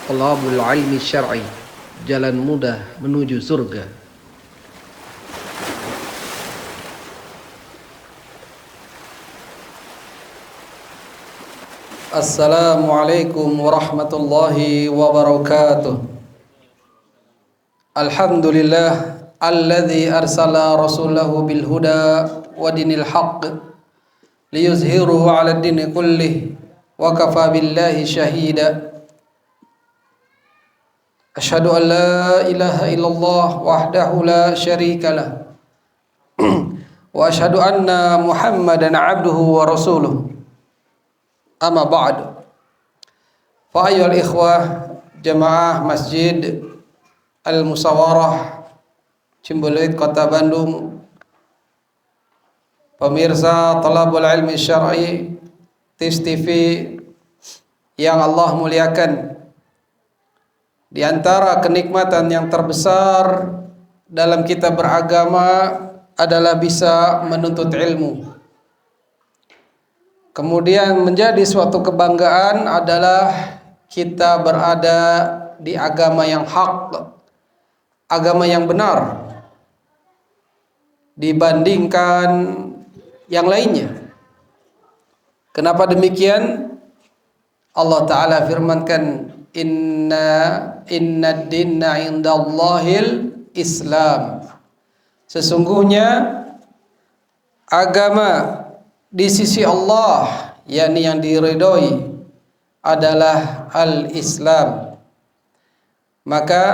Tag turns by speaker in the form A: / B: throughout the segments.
A: Talabul ilmi syar'i, jalan mudah menuju surga. Assalamualaikum warahmatullahi wabarakatuh. Alhamdulillah alladzi arsala rasulahu bil huda wa dinil haqq liyuzhirahu 'ala ad-dini kullih wa kafa billahi shahida. Asyhadu an la ilaha illallah wahdahu la syarika lah wa asyhadu anna Muhammadan 'abduhu wa rasuluh. Amma ba'd. Fa ayyuhal ikhwah jamaah Masjid Al-Musawarah Cimbuluit Kota Bandung, pemirsa Thalabul Ilmi Syar'i TIS TV yang Allah muliakan, di antara kenikmatan yang terbesar dalam kita beragama adalah bisa menuntut ilmu. Kemudian menjadi suatu kebanggaan adalah kita berada di agama yang hak, agama yang benar dibandingkan yang lainnya. Kenapa demikian? Allah Ta'ala firmankan, Inna dinna indallahil Islam. Sesungguhnya agama di sisi Allah, yakni yang diridhoi, adalah al-Islam. Maka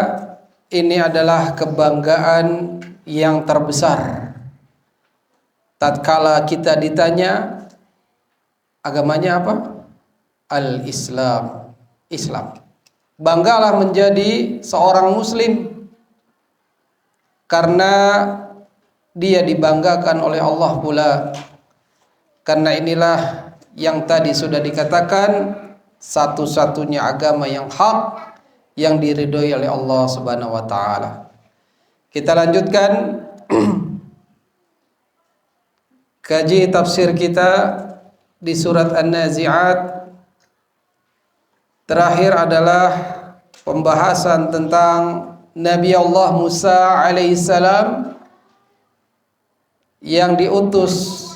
A: ini adalah kebanggaan yang terbesar. Tatkala kita ditanya agamanya apa? Al-Islam. Islam. Banggalah menjadi seorang muslim karena dia dibanggakan oleh Allah pula. Karena inilah yang tadi sudah dikatakan, satu-satunya agama yang hak yang diridhoi oleh Allah Subhanahu wa taala. Kita lanjutkan kaji tafsir kita di surat An-Nazi'at. Terakhir adalah pembahasan tentang Nabi Allah Musa alaihissalam yang diutus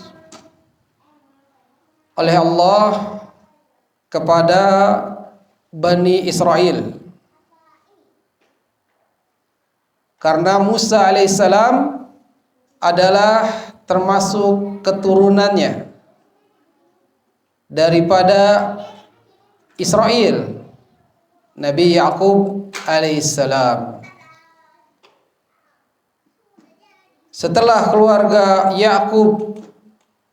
A: oleh Allah kepada Bani Israel. Karena Musa alaihissalam adalah termasuk keturunannya daripada Israel, Nabi Yaqub alaihissalam. Setelah keluarga Yaqub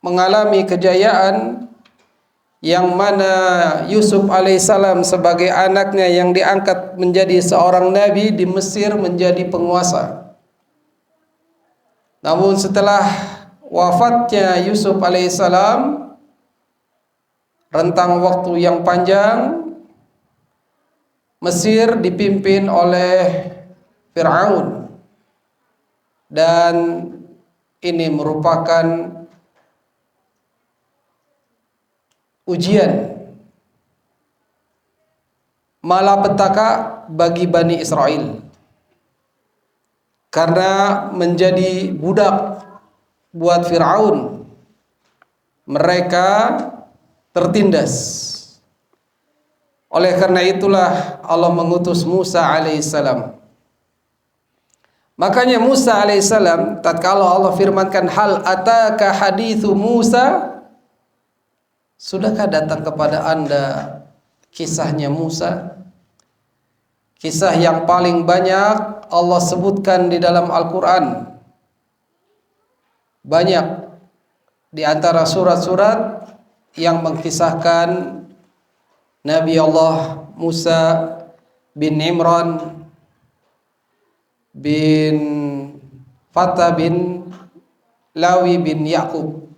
A: mengalami kejayaan, yang mana Yusuf alaihissalam sebagai anaknya yang diangkat menjadi seorang nabi di Mesir menjadi penguasa. Namun setelah wafatnya Yusuf alaihissalam, rentang waktu yang panjang, Mesir dipimpin oleh Fir'aun, dan ini merupakan ujian malapetaka bagi Bani Israel, karena menjadi budak buat Fir'aun, mereka tertindas. Oleh karena itulah Allah mengutus Musa alaihissalam. Makanya Musa alaihissalam, tatkala Allah firmankan, hal ataka hadithu Musa, sudahkah datang kepada anda kisahnya Musa? Kisah yang paling banyak Allah sebutkan di dalam Al-Quran. Banyak di antara surat-surat yang mengkisahkan Nabi Allah Musa bin Imran bin Fatah bin Lawi bin Yaqub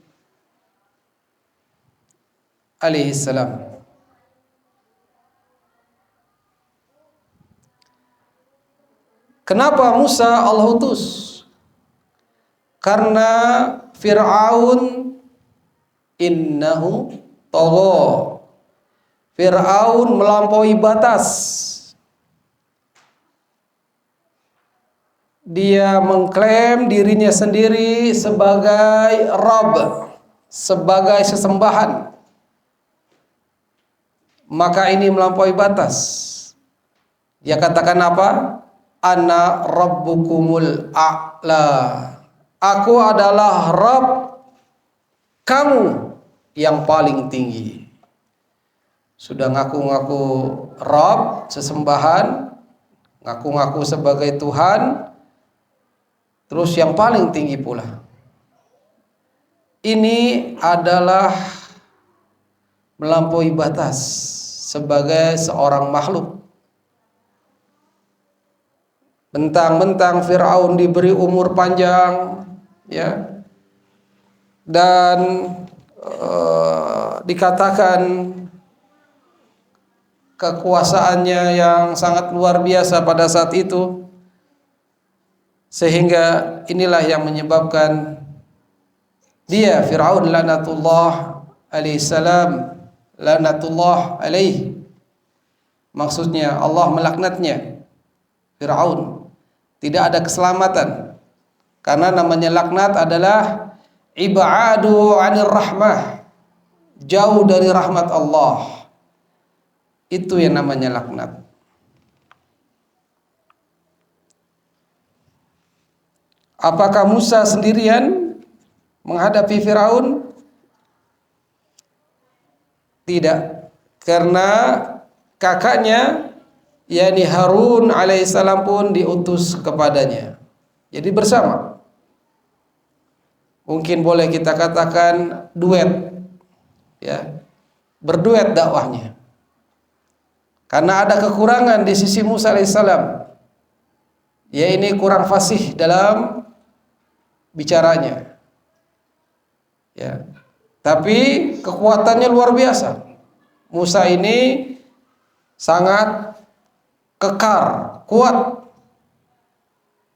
A: alaihissalam. Kenapa Musa Allah utus? Karena Fir'aun innahu tagha. Fir'aun melampaui batas dia mengklaim dirinya sendiri sebagai Rabb, sebagai sesembahan, maka ini melampaui batas. Dia katakan apa? Ana rabbukumul a'la. Aku adalah Rabb kamu yang paling tinggi. Sudah ngaku-ngaku Rabb, sesembahan, ngaku-ngaku sebagai Tuhan, terus yang paling tinggi pula. Ini adalah melampaui batas sebagai seorang makhluk. Mentang-mentang Fir'aun diberi umur panjang, ya, dan dikatakan kekuasaannya yang sangat luar biasa pada saat itu, sehingga inilah yang menyebabkan dia Fir'aun lanatullah alaihissalam, lanatullah alaih, maksudnya Allah melaknatnya Fir'aun. Tidak ada keselamatan, karena namanya laknat adalah ibadu anir rahmah, jauh dari rahmat Allah. Itu yang namanya laknat. Apakah Musa sendirian menghadapi Firaun? Tidak, karena kakaknya yakni Harun alaihissalam pun diutus kepadanya. Jadi bersama. Mungkin boleh kita katakan duet, ya, berduet dakwahnya. Karena ada kekurangan di sisi Musa alaihissalam, ya, ini kurang fasih dalam bicaranya, ya. Tapi kekuatannya luar biasa. Musa ini sangat kekar, kuat.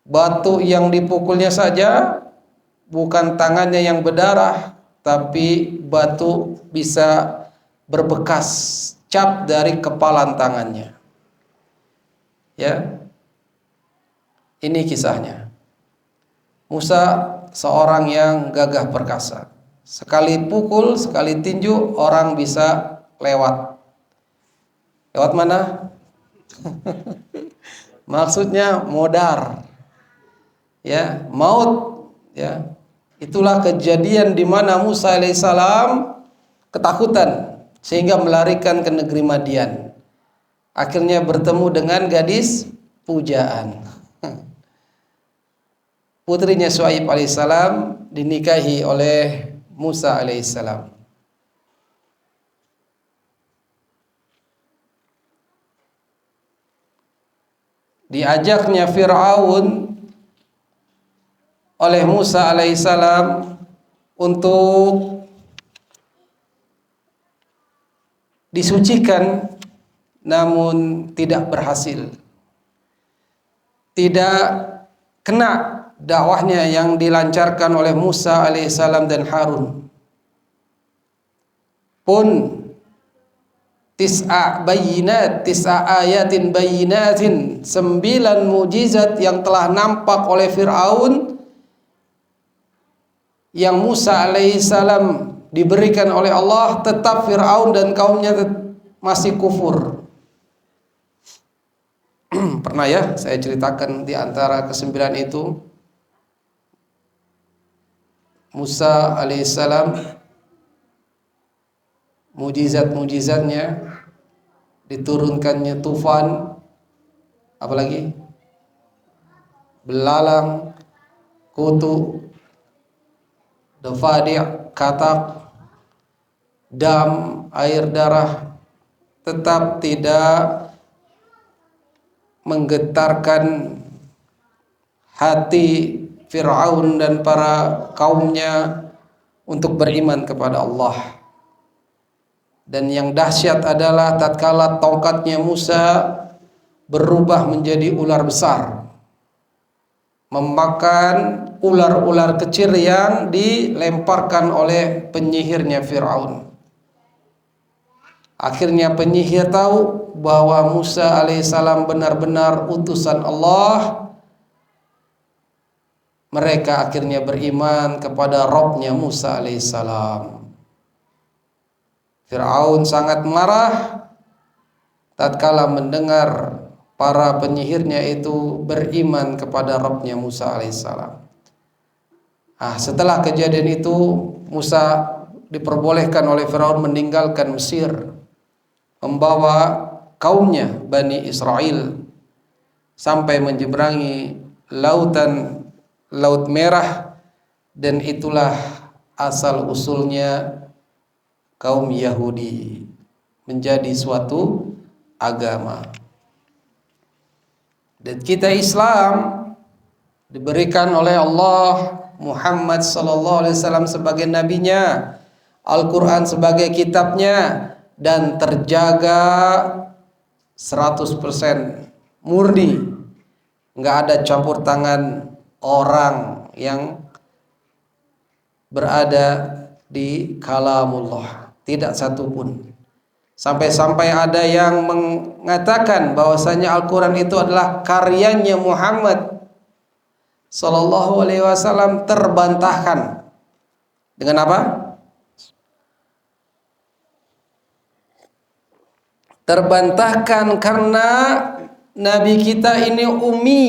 A: Batu yang dipukulnya saja bukan tangannya yang berdarah, tapi batu bisa berbekas cap dari kepalan tangannya. Ya. Ini kisahnya. Musa seorang yang gagah perkasa. Sekali pukul, sekali tinju, orang bisa lewat. Lewat mana? Maksudnya modar. Ya, maut, ya. Itulah kejadian di mana Musa alaihissalam ketakutan sehingga melarikan ke negeri Madian. Akhirnya bertemu dengan gadis pujaan. Putrinya Syuaib alaihissalam dinikahi oleh Musa alaihissalam. Diajaknya Fir'aun oleh Musa alaihissalam untuk disucikan, namun tidak berhasil. Tidak kena dakwahnya yang dilancarkan oleh Musa alaihissalam dan Harun. Pun tis'a ayatin bayinatin, 9 mujizat yang telah nampak oleh Fir'aun, yang Musa alaihissalam diberikan oleh Allah, tetap Fir'aun dan kaumnya masih kufur. Pernah ya saya ceritakan di antara ke-9 itu, Musa alaihissalam mujizat-mujizatnya, diturunkannya tufan, apalagi belalang, kutu, dafadi', katak, dam, air darah, tetap tidak menggetarkan hati Fir'aun dan para kaumnya untuk beriman kepada Allah. Dan yang dahsyat adalah tatkala tongkatnya Musa berubah menjadi ular besar, memakan ular-ular kecil yang dilemparkan oleh penyihirnya Fir'aun. Akhirnya penyihir tahu bahwa Musa alaihissalam benar-benar utusan Allah, mereka akhirnya beriman kepada Rabbnya Musa alaihissalam. Fir'aun sangat marah tatkala mendengar para penyihirnya itu beriman kepada Rabbnya Musa alaihissalam. Setelah kejadian itu, Musa diperbolehkan oleh Fir'aun meninggalkan Mesir, membawa kaumnya Bani Israel sampai menyeberangi Laut Merah, dan itulah asal usulnya kaum Yahudi menjadi suatu agama. Dan kita Islam diberikan oleh Allah Muhammad sallallahu alaihi wasallam sebagai nabinya, Al-Qur'an sebagai kitabnya, dan terjaga 100% murni, nggak ada campur tangan orang yang berada di kalamullah, tidak satupun. Sampai-sampai ada yang mengatakan bahwasanya Al-Quran itu adalah karyanya Muhammad sallallahu alaihi wasallam, terbantahkan dengan apa? Terbantahkan karena Nabi kita ini ummi,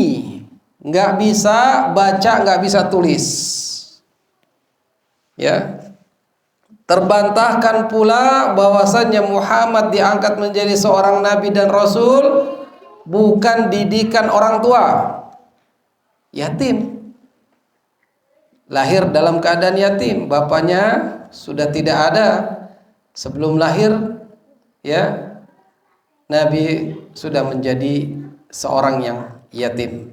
A: nggak bisa baca, nggak bisa tulis. Ya. Terbantahkan pula bahwasannya Muhammad diangkat menjadi seorang nabi dan rasul bukan didikan orang tua. Yatim. Lahir dalam keadaan yatim, bapaknya sudah tidak ada. Sebelum lahir, ya, Nabi sudah menjadi seorang yang yatim.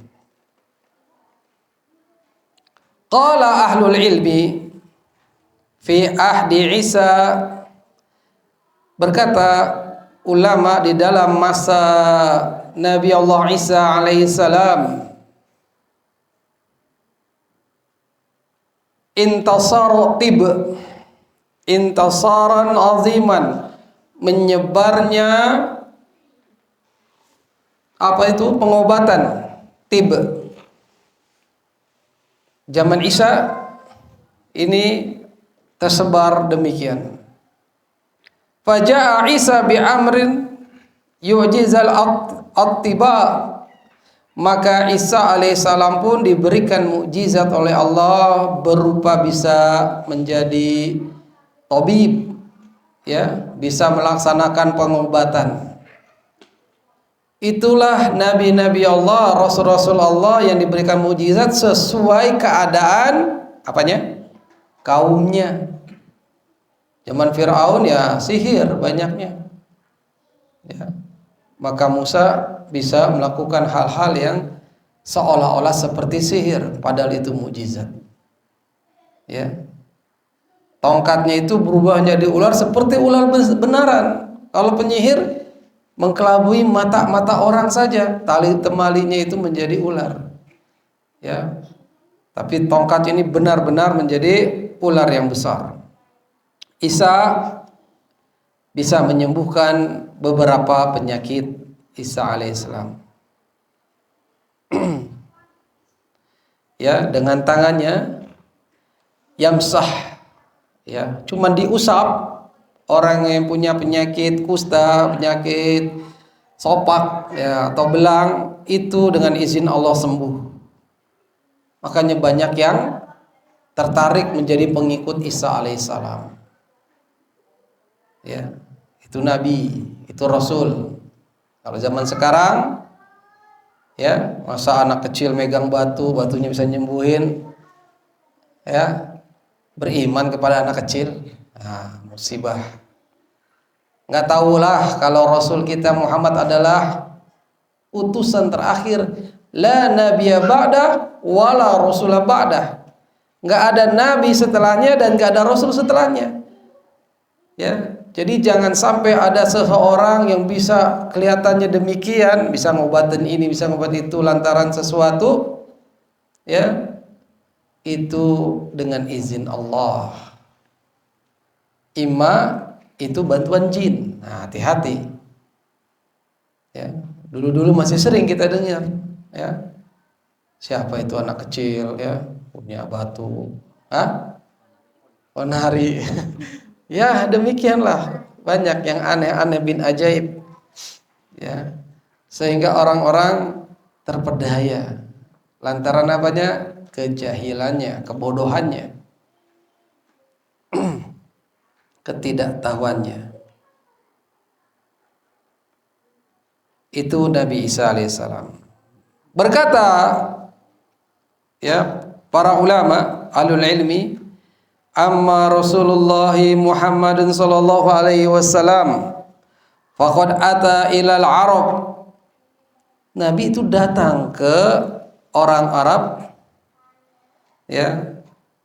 A: Qala ahlul ilmi fi ahdi Isa, berkata ulama di dalam masa Nabi Allah Isa alaihissalam, intasaran aziman, menyebarnya apa itu pengobatan tib. Zaman Isa ini tersebar demikian. Faja'a Isa bi amrin yu'jizal attiba, maka Isa alaihissalam pun diberikan mukjizat oleh Allah berupa bisa menjadi tabib, ya, bisa melaksanakan pengobatan. Itulah nabi-nabi Allah, rasul-rasul Allah yang diberikan mukjizat sesuai keadaan apanya? Kaumnya. Zaman Fir'aun ya sihir banyaknya, ya. Maka Musa bisa melakukan hal-hal yang seolah-olah seperti sihir, padahal itu mukjizat, ya. Tongkatnya itu berubah menjadi ular seperti ular benaran. Kalau penyihir mengkelabui mata orang saja, tali temalinya itu menjadi ular, ya. Tapi tongkat ini benar-benar menjadi ular yang besar. Isa bisa menyembuhkan beberapa penyakit, Isa alaihissalam. Ya, dengan tangannya yamsah, ya, cuman diusap. Orang yang punya penyakit kusta, penyakit sopak, ya, atau belang, itu dengan izin Allah sembuh. Makanya banyak yang tertarik menjadi pengikut Isa alaihissalam. Ya, itu nabi, itu rasul. Kalau zaman sekarang, ya, masa anak kecil megang batu, batunya bisa nyembuhin, ya, beriman kepada anak kecil, musibah. Nggak tahulah kalau Rasul kita Muhammad adalah utusan terakhir, la nabiyya ba'dah wala rasulah ba'dah. Nggak ada nabi setelahnya dan nggak ada rasul setelahnya, ya. Jadi jangan sampai ada seseorang yang bisa kelihatannya demikian, bisa ngobatin ini, bisa ngobatin itu lantaran sesuatu, ya, itu dengan izin Allah. Imma itu bantuan jin. Nah, hati-hati. Ya, dulu-dulu masih sering kita dengar, ya. Siapa itu anak kecil, ya, punya batu, Onari. Ya demikianlah, banyak yang aneh-aneh bin ajaib, ya, sehingga orang-orang terpedaya lantaran apanya? Kejahilannya, kebodohannya, ketidaktahuannya. Itu Nabi Isa alaihissalam. Berkata ya para ulama alul ilmi, amma Rasulullah Muhammadin sallallahu alaihi wasallam faqad ata ilal Arab. Nabi itu datang ke orang Arab, ya.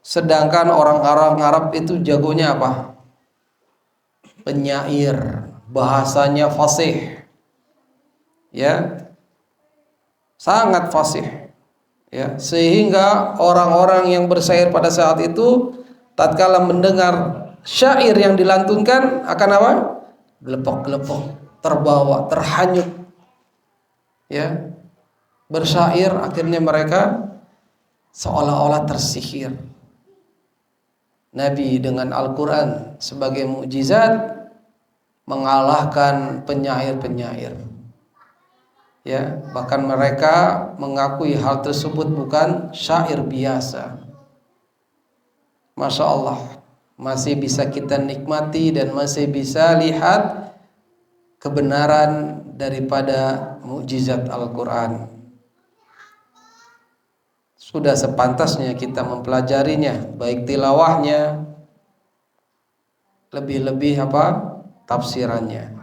A: Sedangkan orang-orang Arab itu jagonya apa? Penyair, bahasanya fasih, ya, sangat fasih, ya, sehingga orang-orang yang bersyair pada saat itu tatkala mendengar syair yang dilantunkan akan apa? Gelepok-gelepok, terbawa, terhanyut, ya, bersyair. Akhirnya mereka seolah-olah tersihir. Nabi dengan Al-Quran sebagai mukjizat mengalahkan penyair-penyair, ya, bahkan mereka mengakui hal tersebut bukan syair biasa. Masya Allah, masih bisa kita nikmati dan masih bisa lihat kebenaran daripada mukjizat Al-Quran. Sudah sepantasnya kita mempelajarinya, baik tilawahnya, lebih-lebih apa? Tafsirannya,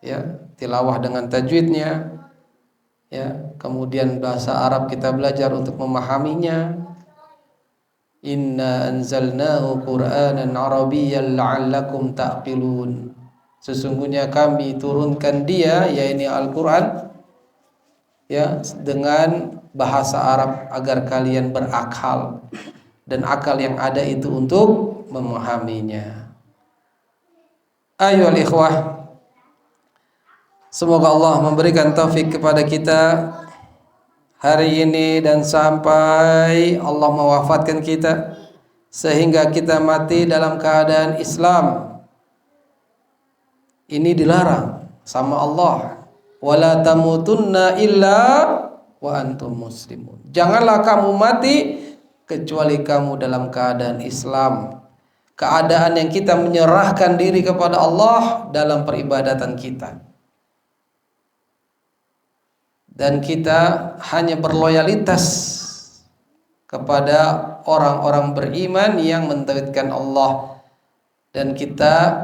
A: ya, tilawah dengan tajwidnya, ya, kemudian bahasa Arab kita belajar untuk memahaminya. Inna anzalnahu Qur'anan Arabiyyan la'allakum ta'qilun. Sesungguhnya kami turunkan dia, yaitu Al-Quran, ya, dengan bahasa Arab agar kalian berakal, dan akal yang ada itu untuk memahaminya. Ayohal ikhwah, semoga Allah memberikan taufik kepada kita hari ini dan sampai Allah mewafatkan kita sehingga kita mati dalam keadaan Islam. Ini dilarang sama Allah. Wala tamutunna illa wa antum muslimun. Janganlah kamu mati kecuali kamu dalam keadaan Islam. Keadaan yang kita menyerahkan diri kepada Allah dalam peribadatan kita. Dan kita hanya berloyalitas kepada orang-orang beriman yang mentauhidkan Allah, dan kita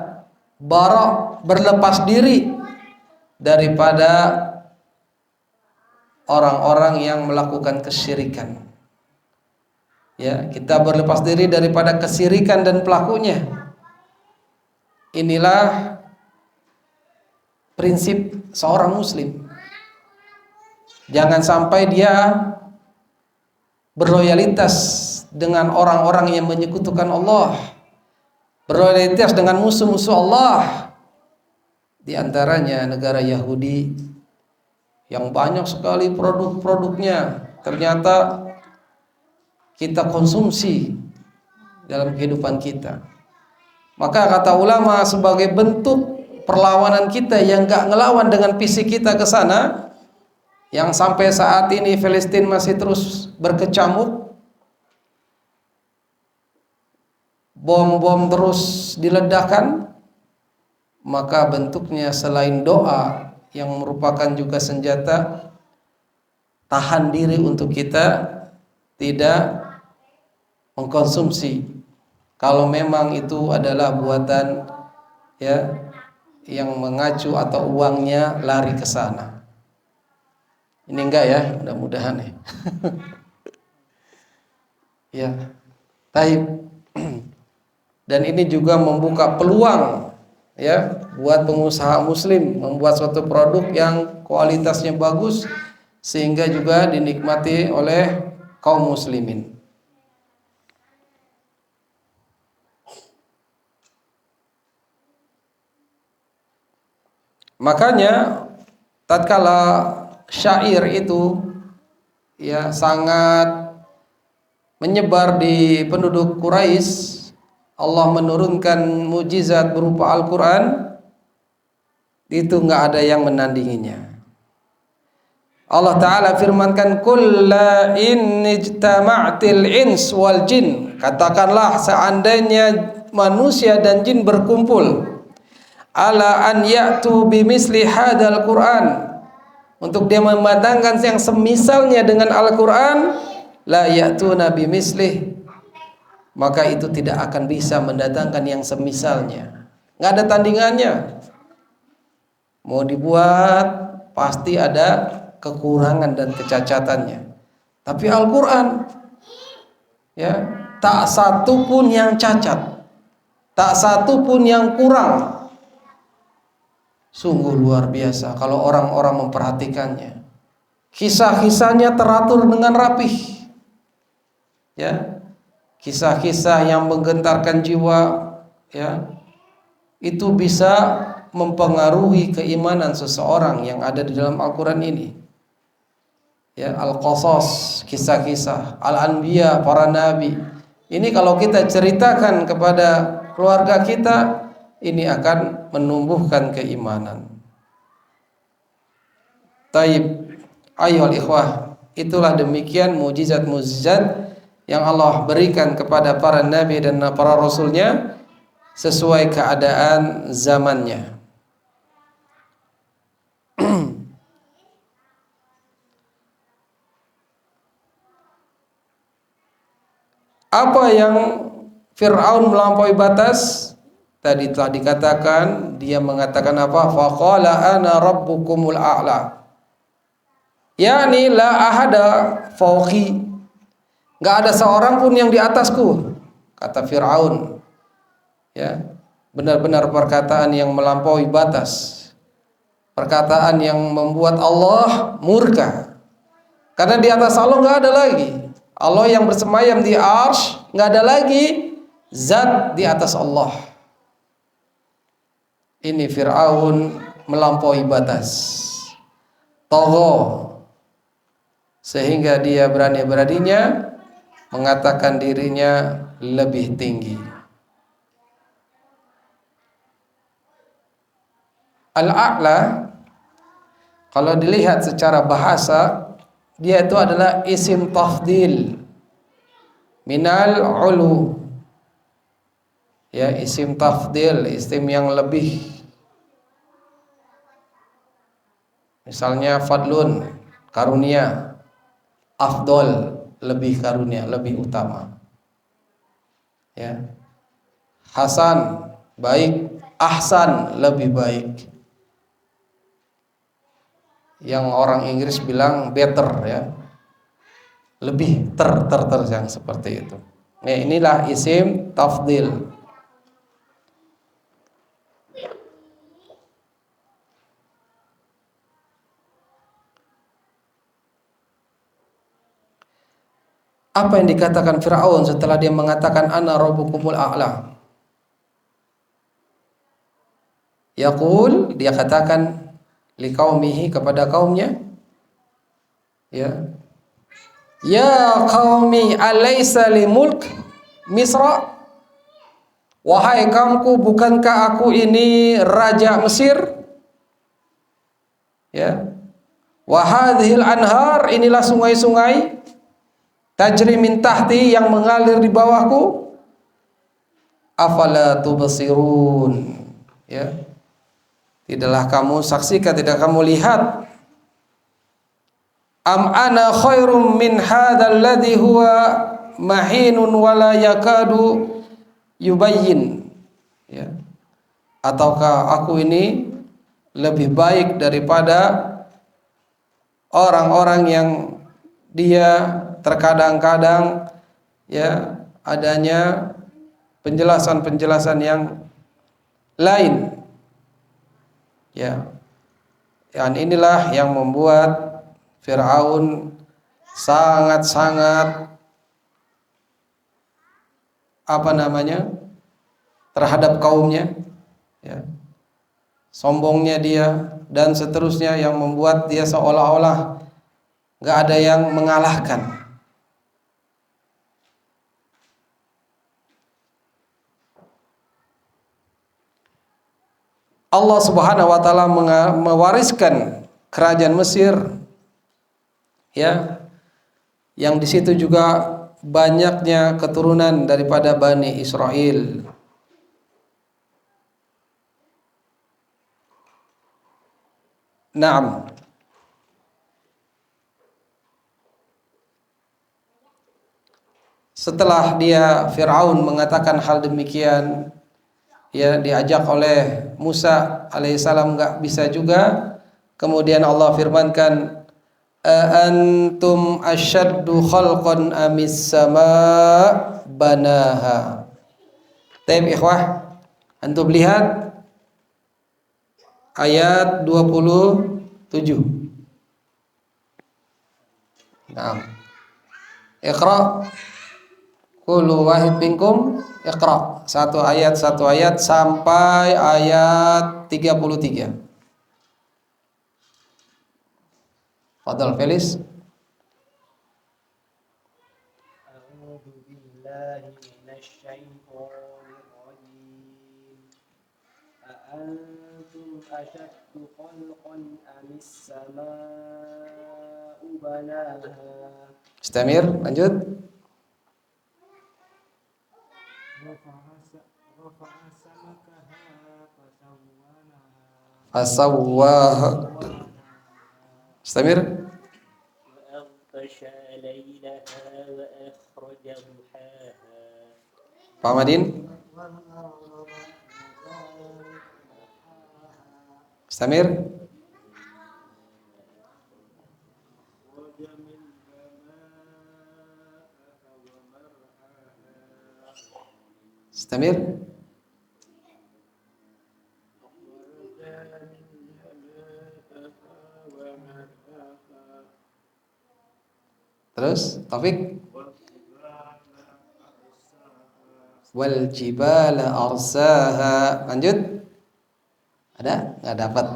A: berlepas diri daripada orang-orang yang melakukan kesyirikan. Ya, kita berlepas diri daripada kesyirikan dan pelakunya. Inilah prinsip seorang muslim. Jangan sampai dia berloyalitas dengan orang-orang yang menyekutukan Allah, berloyalitas dengan musuh-musuh Allah. Di antaranya negara Yahudi yang banyak sekali produk-produknya ternyata kita konsumsi dalam kehidupan kita. Maka kata ulama, sebagai bentuk perlawanan kita yang gak ngelawan dengan fisik kita ke sana, yang sampai saat ini Palestina masih terus berkecamuk, bom-bom terus diledakkan, maka bentuknya selain doa yang merupakan juga senjata, tahan diri untuk kita tidak mengkonsumsi kalau memang itu adalah buatan, ya, yang mengacu atau uangnya lari ke sana. Ini enggak ya, mudah-mudahan ya. Ya, taib. Dan ini juga membuka peluang, ya, buat pengusaha muslim membuat suatu produk yang kualitasnya bagus sehingga juga dinikmati oleh kaum muslimin. Makanya tatkala syair itu, ya, sangat menyebar di penduduk Quraisy, Allah menurunkan mukjizat berupa Al-Quran, itu nggak ada yang menandinginya. Allah Ta'ala firmankan, Qul la in ijtama'til ins wal jin, katakanlah seandainya manusia dan jin berkumpul, ala an ya'tu bimisli hadal Quran, untuk dia mematangkan yang semisalnya dengan Al-Quran, la ya'tuna bimislih, maka itu tidak akan bisa mendatangkan yang semisalnya. Nggak ada tandingannya. Mau dibuat pasti ada kekurangan dan kecacatannya. Tapi Al-Quran, ya, tak satu pun yang cacat, tak satu pun yang kurang. Sungguh luar biasa kalau orang-orang memperhatikannya. Kisah-kisahnya teratur dengan rapih, ya, kisah-kisah yang menggentarkan jiwa, ya, itu bisa mempengaruhi keimanan seseorang yang ada di dalam Al-Quran ini. Ya, Al-Qasas, kisah-kisah Al-Anbiya, para nabi. Ini kalau kita ceritakan kepada keluarga kita, ini akan menumbuhkan keimanan. Taib, ayohal ikhwah, itulah demikian mujizat-mujizat yang Allah berikan kepada para nabi dan para rasulnya sesuai keadaan zamannya. Apa yang Fir'aun melampaui batas? Tadi telah dikatakan, dia mengatakan apa? Faqala ana rabbukumul a'la. Yani la ahada fawqi. Enggak ada seorang pun yang di atasku, kata Fir'aun. Ya, benar-benar perkataan yang melampaui batas. Perkataan yang membuat Allah murka. Karena di atas Allah enggak ada lagi. Allah yang bersemayam di arsy, nggak ada lagi zat di atas Allah. Ini Fir'aun melampaui batas, tagha, sehingga dia berani-beraninya mengatakan dirinya lebih tinggi. Al-A'la, kalau dilihat secara bahasa, dia itu adalah isim tafdil minal ulu. Ya, isim tafdil, isim yang lebih. Misalnya fadlun, karunia. Afdol, lebih karunia, lebih utama. Ya. Hasan, baik. Ahsan, lebih baik. Yang orang Inggris bilang better, ya, lebih ter yang seperti itu. Nah, inilah isim tafdil. Apa yang dikatakan Fir'aun setelah dia mengatakan ana rabbukumul a'la? Yaqul, dia katakan liqaumihi, kepada kaumnya, ya, ya qaumi alaysa li mulk Misra, wahai kaumku, bukankah aku ini raja Mesir? Ya, wa hadhil anhar, inilah sungai-sungai, tajri min tahti, yang mengalir di bawahku. Afala tubsirun, ya, tidaklah kamu saksikan, tidak kamu lihat? Am ana khairum min hadzal ladzi huwa mahinun wala yakadu yubayyin, ya, ataukah aku ini lebih baik daripada orang-orang yang dia terkadang-kadang, ya, adanya penjelasan-penjelasan yang lain. Ya, yang inilah yang membuat Fir'aun sangat-sangat terhadap kaumnya, ya, sombongnya dia dan seterusnya, yang membuat dia seolah-olah nggak ada yang mengalahkan. Allah Subhanahu wa taala mewariskan kerajaan Mesir, ya, yang di situ juga banyaknya keturunan daripada Bani Israel. Naam. Setelah dia Fir'aun mengatakan hal demikian, ya, diajak oleh Musa alaihissalam nggak bisa juga. Kemudian Allah firmankan, antum asyaddu khalqan amis sama banaha. Taib ikhwah, antum lihat ayat 27. Nah, Iqra, kullu wahid minkum Iqra. Satu ayat sampai ayat 33. Fadal Felis.
B: A'udzu billahi minasy syaithanir rajim. A'antum asyaddu khalqan amis samaa'u banaha.
A: Istamir, lanjut.
B: Rafa'a samakaha
A: Fasawwaha. Istamir.
B: وأغطش ليلها وأخرج ضحاها.
A: Pak Madin. Istamir. Istamir. Terus Taufik. Wal jibala arsaha. Lanjut. Ada? Nggak dapat.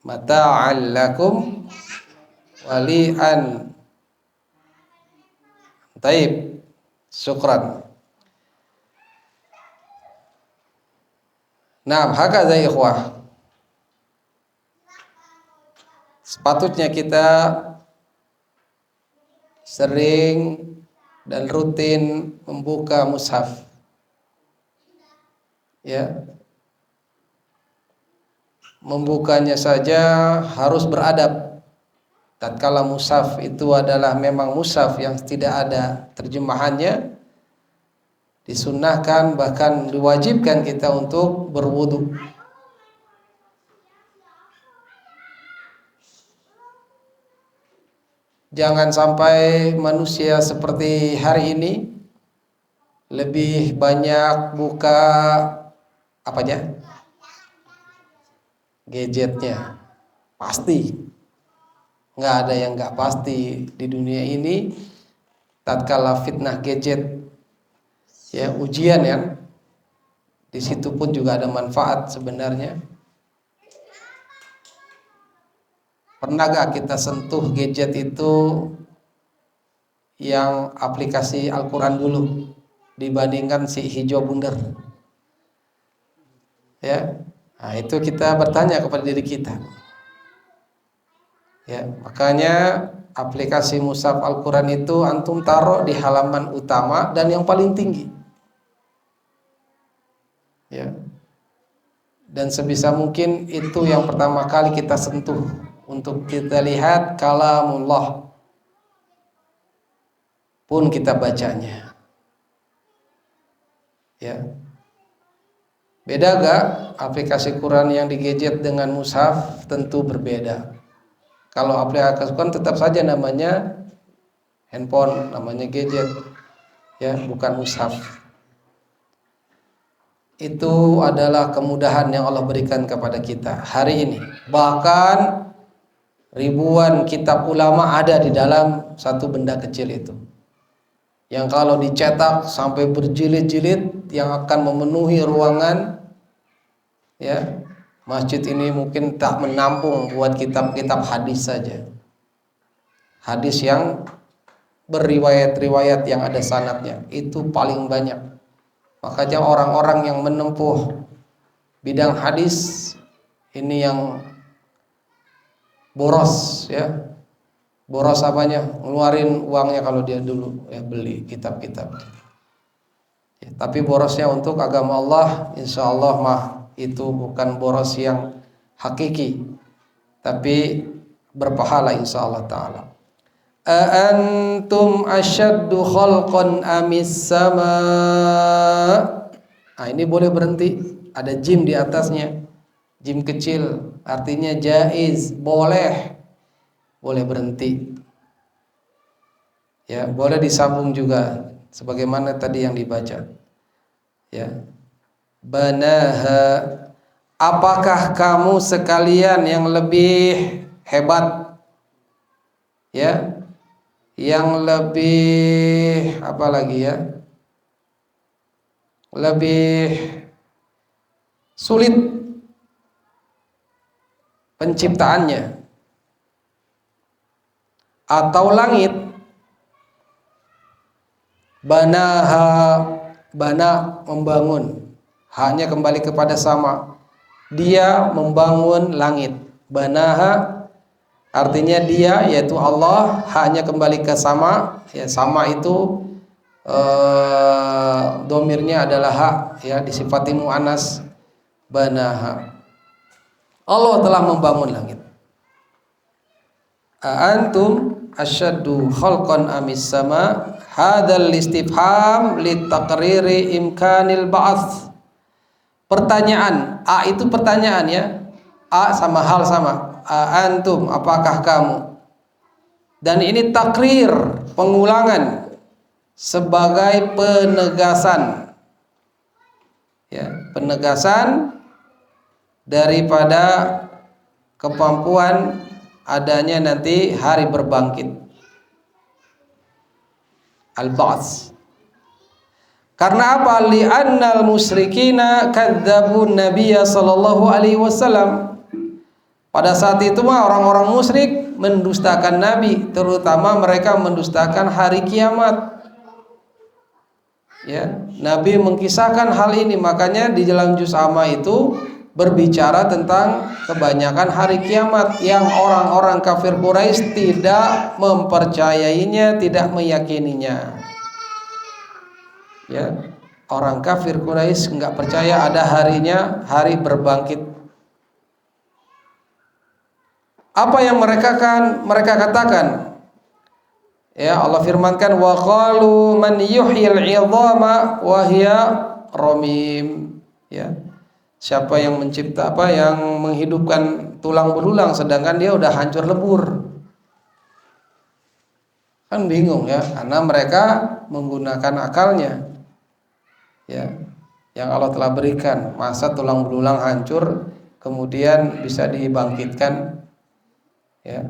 A: Mata'al lakum wali'an. Taib. Syukran. Nah, hakadha ikhwah. Sepatutnya kita sering dan rutin membuka mushaf. Ya. Membukanya saja harus beradab. Tatkala mushaf itu adalah memang mushaf yang tidak ada terjemahannya, disunnahkan bahkan diwajibkan kita untuk berwudu. Jangan sampai manusia seperti hari ini lebih banyak buka apanya? Gadgetnya. Pasti nggak ada yang nggak pasti di dunia ini. Tatkala fitnah gadget, ya, ujian ya, di situ pun juga ada manfaat sebenarnya. Pernah gak kita sentuh gadget itu yang aplikasi Al-Quran dulu dibandingkan si hijau bundar? Ya, nah itu kita bertanya kepada diri kita. Ya, makanya aplikasi mushaf Al-Quran itu antum taruh di halaman utama dan yang paling tinggi. Ya. Dan sebisa mungkin itu yang pertama kali kita sentuh untuk kita lihat kalamullah pun kita bacanya. Ya. Beda gak aplikasi Quran yang di gadget dengan mushaf? Tentu berbeda. Kalau aplikasi Quran tetap saja namanya handphone, namanya gadget, ya, bukan mushaf. Itu adalah kemudahan yang Allah berikan kepada kita hari ini. Bahkan ribuan kitab ulama ada di dalam satu benda kecil itu, yang kalau dicetak sampai berjilid-jilid yang akan memenuhi ruangan Ya, masjid ini mungkin tak menampung buat kitab-kitab hadis saja. Hadis yang berriwayat-riwayat yang ada sanadnya itu paling banyak. Makanya orang-orang yang menempuh bidang hadis ini yang boros ya. Boros apanya? Ngeluarin uangnya kalau dia dulu ya beli kitab-kitab. Ya, tapi borosnya untuk agama Allah, insya Allah mah itu bukan boros yang hakiki, tapi berpahala insya Allah Ta'ala. Antum asyaddu khalqan amis sama. Nah ini boleh berhenti, ada jim di atasnya, jim kecil, artinya jaiz, boleh berhenti. Ya, boleh disambung juga sebagaimana tadi yang dibaca. Ya. Banaha, apakah kamu sekalian yang lebih hebat? Ya. Yang lebih apa lagi ya? Lebih sulit penciptaannya atau langit? Banaha, bana membangun, hanya kembali kepada sama. Dia membangun langit. Banaha artinya dia, yaitu Allah, hanya kembali ke sama. Ya, sama itu domirnya adalah ha, ya, disifati mu'annas. Banaha, Allah telah membangun langit. Antum asyaddu khalqan amis sama. Hadzal istifham litaqriri imkanil ba'ats. Pertanyaan, a itu pertanyaan ya. A sama hal sama. Antum, apakah kamu? Dan ini takrir, pengulangan sebagai penegasan. Ya, penegasan daripada kemampuan adanya nanti hari berbangkit. Al-Ba'ts. Karena apa? Li'annal musyrikina kadzdzabun nabiyya sallallahu alaihi wasallam. Pada saat itu mah orang-orang musyrik mendustakan Nabi, terutama mereka mendustakan hari kiamat. Ya, Nabi mengkisahkan hal ini, makanya di dalam juz amma itu berbicara tentang kebanyakan hari kiamat yang orang-orang kafir Quraisy tidak mempercayainya, tidak meyakininya. Ya, orang kafir Quraisy nggak percaya ada harinya, hari berbangkit. Apa yang mereka katakan? Ya, Allah firmankan wa qalu man yuhyil 'idhama wa hiya ramim. Ya. Siapa yang mencipta yang menghidupkan tulang belulang sedangkan dia udah hancur lebur? Kan bingung ya, karena mereka menggunakan akalnya. Ya. Yang Allah telah berikan, masa tulang belulang hancur kemudian bisa dibangkitkan? Ya.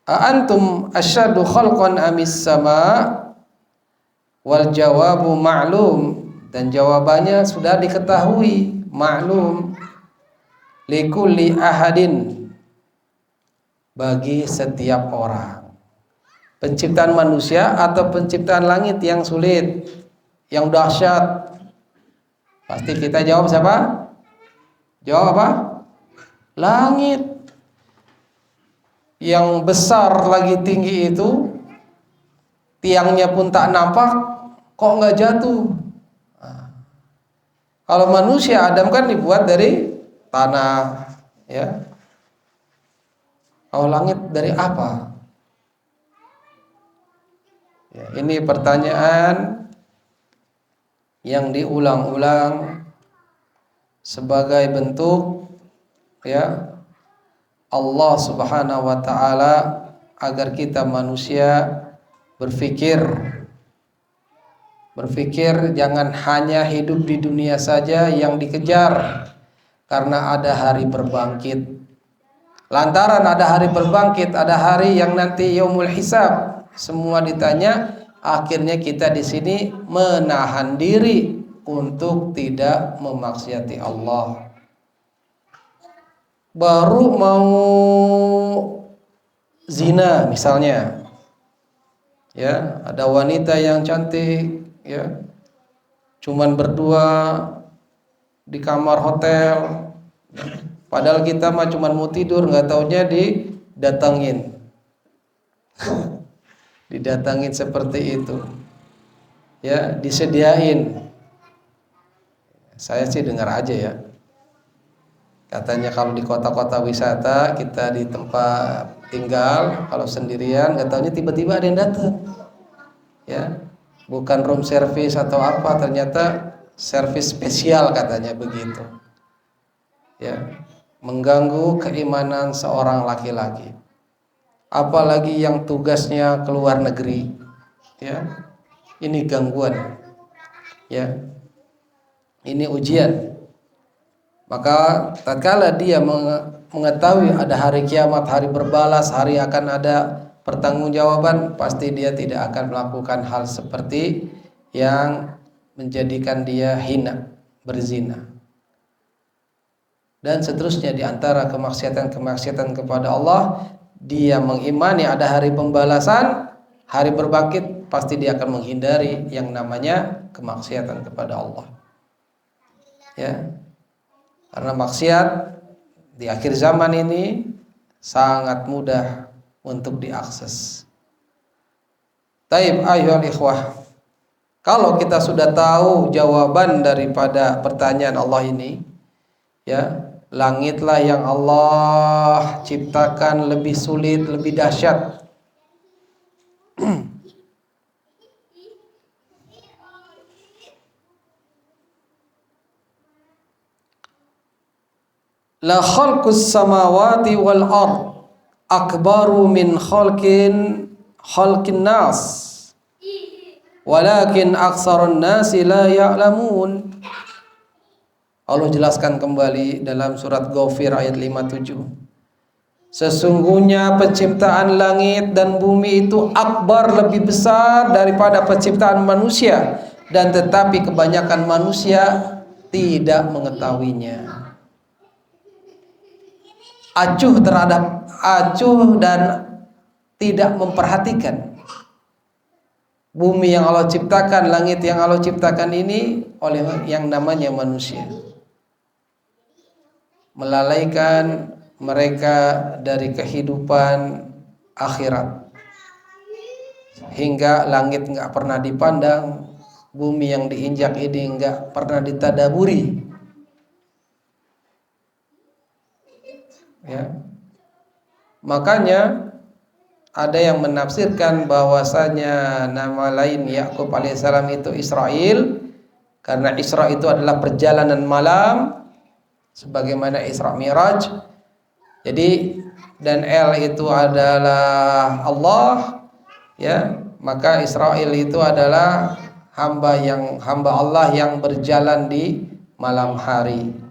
A: Antum asyaddu khalqan amis sama? Wal jawabu ma'lum, dan jawabannya sudah diketahui, ma'lum, likulli ahadin, bagi setiap orang. Penciptaan manusia atau penciptaan langit yang sulit, yang dahsyat, pasti kita jawab siapa? Jawab apa? Langit. Yang besar lagi tinggi itu, tiangnya pun tak nampak, kok nggak jatuh? Nah, kalau manusia Adam kan dibuat dari tanah, ya. Kalau langit dari apa? Ya, ini pertanyaan yang diulang-ulang sebagai bentuk ya Allah Subhanahu wa taala agar kita manusia berpikir jangan hanya hidup di dunia saja yang dikejar, karena ada hari berbangkit. Lantaran ada hari berbangkit, ada hari yang nanti yaumul hisab, semua ditanya akhirnya kita di sini menahan diri untuk tidak memaksiati Allah. Baru mau zina misalnya, ya, ada wanita yang cantik, ya, cuman berdua di kamar hotel, padahal kita mah cuman mau tidur, nggak taunya didatangin. Didatangin seperti itu, ya, disediain. Saya sih dengar aja ya, katanya kalau di kota-kota wisata kita di tempat tinggal kalau sendirian, nggak taunya tiba-tiba ada yang datang, ya, bukan room service atau apa, ternyata service spesial katanya begitu, ya, mengganggu keimanan seorang laki-laki. Apalagi yang tugasnya keluar negeri, ya, ini gangguan, ya, ini ujian. Maka tatkala dia mengetahui ada hari kiamat, hari berbalas, hari akan ada pertanggungjawaban, pasti dia tidak akan melakukan hal seperti yang menjadikan dia hina, berzina. Dan seterusnya di antara kemaksiatan-kemaksiatan kepada Allah, dia mengimani ada hari pembalasan, hari berbangkit, pasti dia akan menghindari yang namanya kemaksiatan kepada Allah. Ya. Karena maksiat di akhir zaman ini sangat mudah untuk diakses. Taib ayyuhal ikhwah, kalau kita sudah tahu jawaban daripada pertanyaan Allah ini, ya, langitlah yang Allah ciptakan lebih sulit, lebih dahsyat. La khalqus samawati wal ard akbaru min khalqin nas walakin aktsarun nasi la ya'lamun. Allah jelaskan kembali dalam surat Ghafir ayat 57. Sesungguhnya penciptaan langit dan bumi itu akbar, lebih besar daripada penciptaan manusia, dan tetapi kebanyakan manusia tidak mengetahuinya. Acuh dan tidak memperhatikan bumi yang Allah ciptakan, langit yang Allah ciptakan ini oleh yang namanya manusia, melalaikan mereka dari kehidupan akhirat, hingga langit nggak pernah dipandang, bumi yang diinjak ini nggak pernah ditadaburi. Ya. Makanya ada yang menafsirkan bahwasanya nama lain Yakub alaihissalam itu Israel, karena Isra itu adalah perjalanan malam, sebagaimana Isra Miraj. Jadi dan El itu adalah Allah, ya, maka Israel itu adalah hamba Allah yang berjalan di malam hari.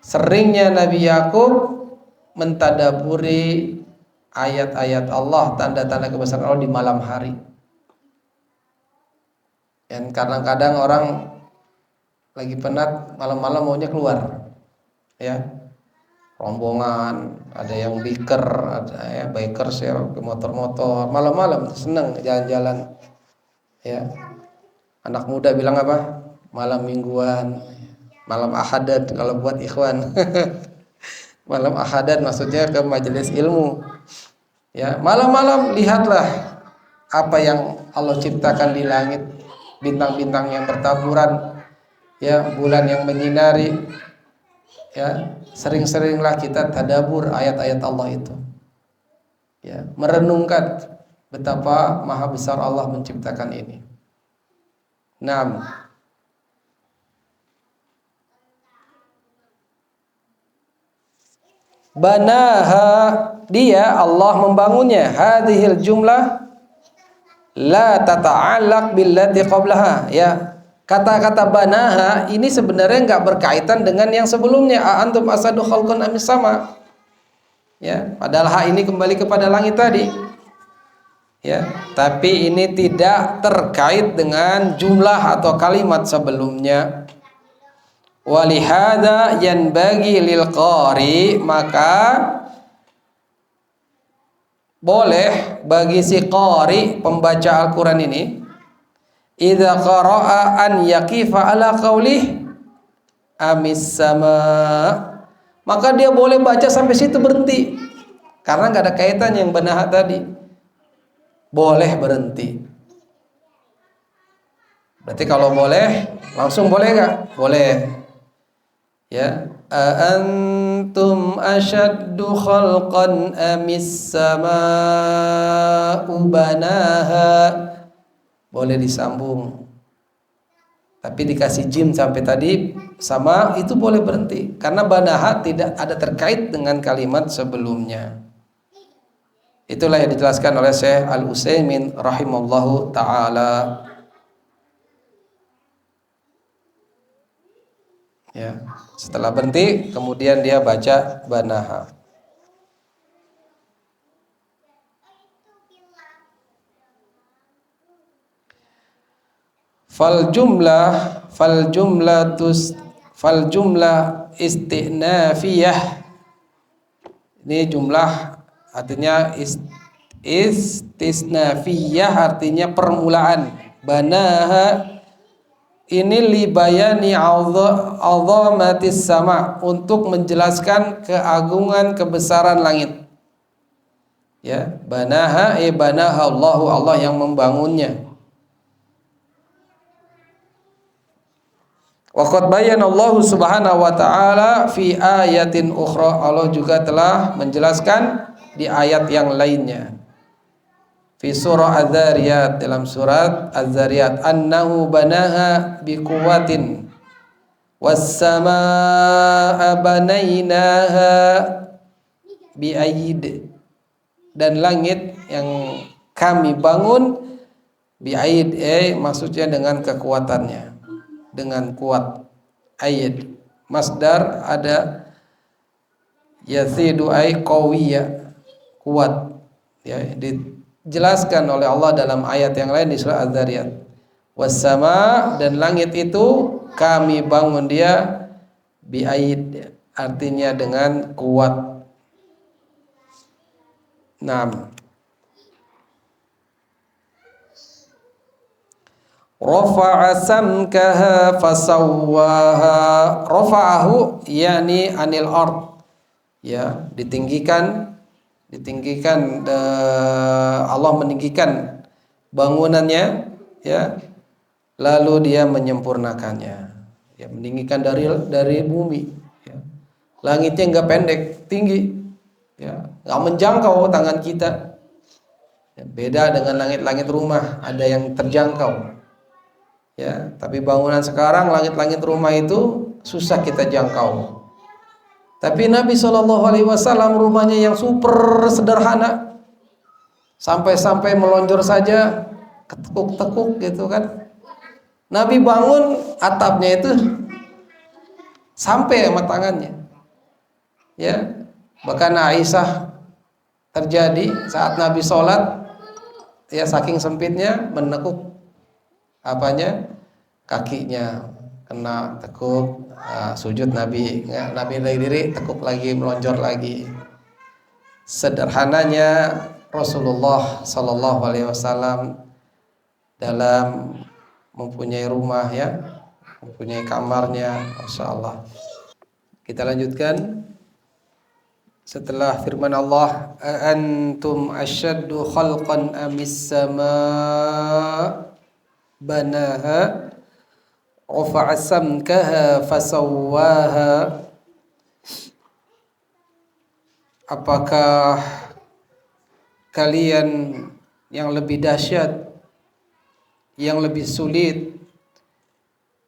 A: Seringnya Nabi Yakub mentadaburi ayat-ayat Allah, tanda-tanda kebesaran Allah di malam hari. Dan kadang-kadang orang lagi penat malam-malam maunya keluar, ya, rombongan, ada yang biker, ada ya bikers ya, ke motor-motor, malam-malam seneng jalan-jalan, ya. Anak muda bilang apa? Malam mingguan, malam ahadat kalau buat ikhwan. Malam ahadat maksudnya ke majelis ilmu, ya. Malam-malam lihatlah apa yang Allah ciptakan di langit, bintang-bintang yang bertaburan, ya, bulan yang menyinari, ya. Sering-seringlah kita tadabur ayat-ayat Allah itu, ya, merenungkan betapa maha besar Allah menciptakan ini. Naam. Banaha, dia Allah membangunnya. Hadhil jumlah la tata'allaq billati qablaha, ya. Kata-kata banaha ini sebenarnya enggak berkaitan dengan yang sebelumnya. Antum asadu khalqan amis sama, ya, padahal ha ini kembali kepada langit tadi, Ya, tapi ini tidak terkait dengan jumlah atau kalimat sebelumnya. Walihada yanbaghi lil qari, maka boleh bagi si qari pembaca Al-Qur'an ini, idza qara'a an yaqifa ala qaulih amis sama, maka dia boleh baca sampai situ berhenti karena nggak ada kaitan yang benar tadi, boleh berhenti. Berarti kalau boleh langsung boleh nggak? Boleh. Ya, antum asyaddu khalqan amis sama'u banaha, boleh disambung. Tapi dikasih jim sampai tadi sama, itu boleh berhenti karena banaha tidak ada terkait dengan kalimat sebelumnya. Itulah yang dijelaskan oleh Syekh Al-Utsaimin rahimallahu taala. Ya, setelah berhenti kemudian dia baca banaha. Fal jumlah istinafiyah, ini jumlah artinya istisnafiyah artinya permulaan. Banaha ini libayani azamatis sama, untuk menjelaskan keagungan kebesaran langit. Ya, banaha banaha Allahu, Allah yang membangunnya. Wa qad bayyana Allah Subhanahu wa taala fi ayatin ukhra, Allah juga telah menjelaskan di ayat yang lainnya. Fi surah Az-Zariyat, dalam surat Az-Zariyat, annahu banaha biquwatin was-samaa'a banainaha bi'aid, dan langit yang kami bangun bi'aid, maksudnya dengan kekuatannya, dengan kuat. Aid masdar ada yazidu ay qawiyya, kuat. Ya, dijelaskan oleh Allah dalam ayat yang lain di surah Az-Zariyat. Was-sama, dan langit itu kami bangun dia bi'aid, artinya dengan kuat. Naam. Rafa'a samkaha fasawwaha. Rafa'ahu yani anil ard. Ya, ditinggikan Allah meninggikan bangunannya, ya. Lalu dia menyempurnakannya. Ya, meninggikan dari bumi, ya. Langitnya enggak pendek, tinggi. Ya, enggak menjangkau tangan kita. Ya, beda dengan langit-langit rumah, ada yang terjangkau. Ya, tapi bangunan sekarang langit-langit rumah itu susah kita jangkau. Tapi Nabi SAW rumahnya yang super sederhana, sampai-sampai melonjor saja ketekuk-tekuk gitu kan. Nabi bangun atapnya itu sampai sama tangannya. Ya, bahkan Aisyah terjadi saat Nabi sholat, ya saking sempitnya menekuk kakinya, kena tekuk. Sujud Nabi lagi diri, tekuk lagi, melonjor lagi. Sederhananya Rasulullah Sallallahu Alaihi Wasallam dalam mempunyai rumah, ya, mempunyai kamarnya, Masya Allah. Kita lanjutkan setelah firman Allah, antum asyaddu khalqan amis sama banaha rafa'a samkaha fasawwaha. Apakah kalian yang lebih dahsyat, yang lebih sulit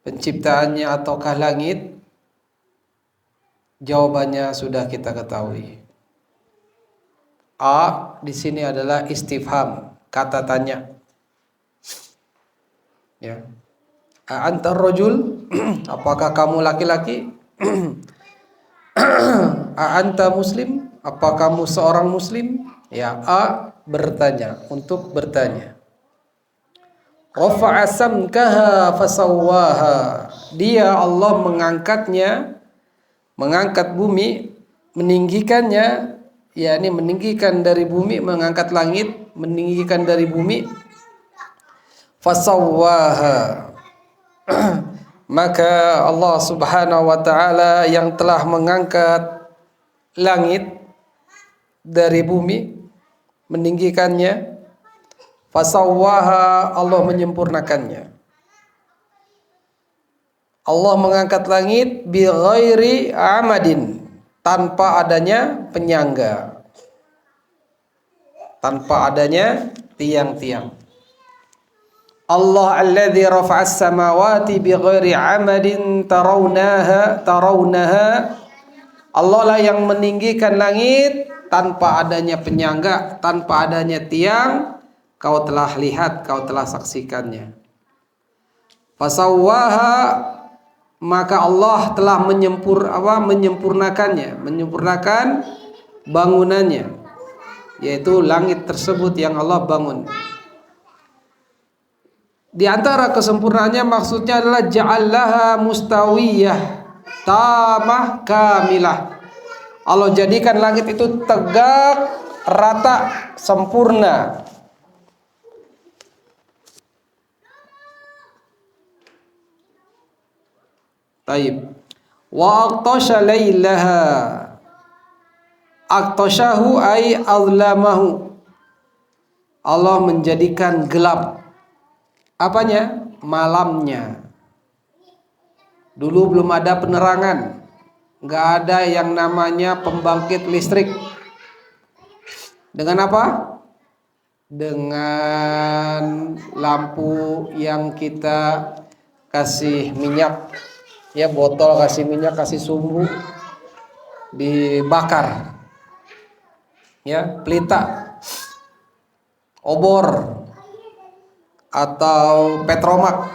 A: penciptaannya ataukah langit? Jawabannya sudah kita ketahui. A di sini adalah istifham, kata tanya. Ya. Antar rajul, apakah kamu laki-laki? Anta muslim, apakah kamu seorang muslim? Ya, A bertanya, untuk bertanya. Rafa'a samkaha fasawwaha. Dia Allah mengangkat bumi, meninggikannya, yakni meninggikan dari bumi, mengangkat langit, meninggikan dari bumi. Fasawwaha. Maka Allah Subhanahu wa taala yang telah mengangkat langit dari bumi, meninggikannya, fasawwaha, Allah menyempurnakannya. Allah mengangkat langit bi ghairi amadin, tanpa adanya penyangga, tanpa adanya tiang-tiang. Allah alladzi rafa'as samawati bi ghairi amadin tarawnaha. Allah lah yang meninggikan langit tanpa adanya penyangga, tanpa adanya tiang. Kau telah lihat, kau telah saksikannya. Fasawwaha, maka Allah telah menyempurnakannya, menyempurnakan bangunannya, yaitu langit tersebut yang Allah bangun. Di antara kesempurnaannya maksudnya adalah ja'allaha mustawiyah tamah kamilah. Allah jadikan langit itu tegak, rata, sempurna. Taib. Wa aqtasha lailaha. Aqtashahu ay azlamahu. Allah menjadikan gelap. Apanya? Malamnya. Dulu belum ada penerangan, nggak ada yang namanya pembangkit listrik. Dengan apa? Dengan lampu yang kita kasih minyak, ya, botol kasih minyak, kasih sumbu, dibakar, ya, pelita, obor, atau petromak.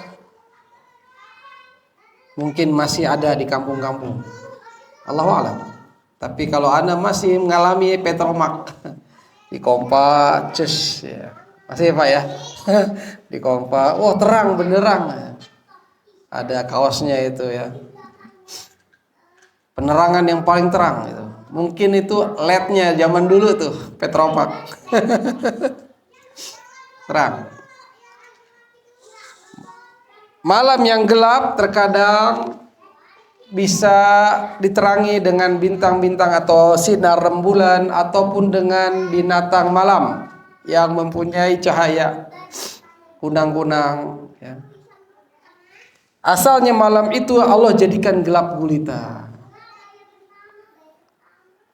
A: Mungkin masih ada di kampung-kampung, Allahu a'lam. Tapi kalau Anda masih mengalami petromak, di kompa, cus, ya. Masih Pak ya, di kompa, wah terang benerang, ada kaosnya itu ya, penerangan yang paling terang itu. Mungkin itu LED-nya zaman dulu tuh, petromak. Terang. Malam yang gelap terkadang bisa diterangi dengan bintang-bintang atau sinar rembulan, ataupun dengan binatang malam yang mempunyai cahaya kunang-kunang, ya. Asalnya malam itu Allah jadikan gelap gulita.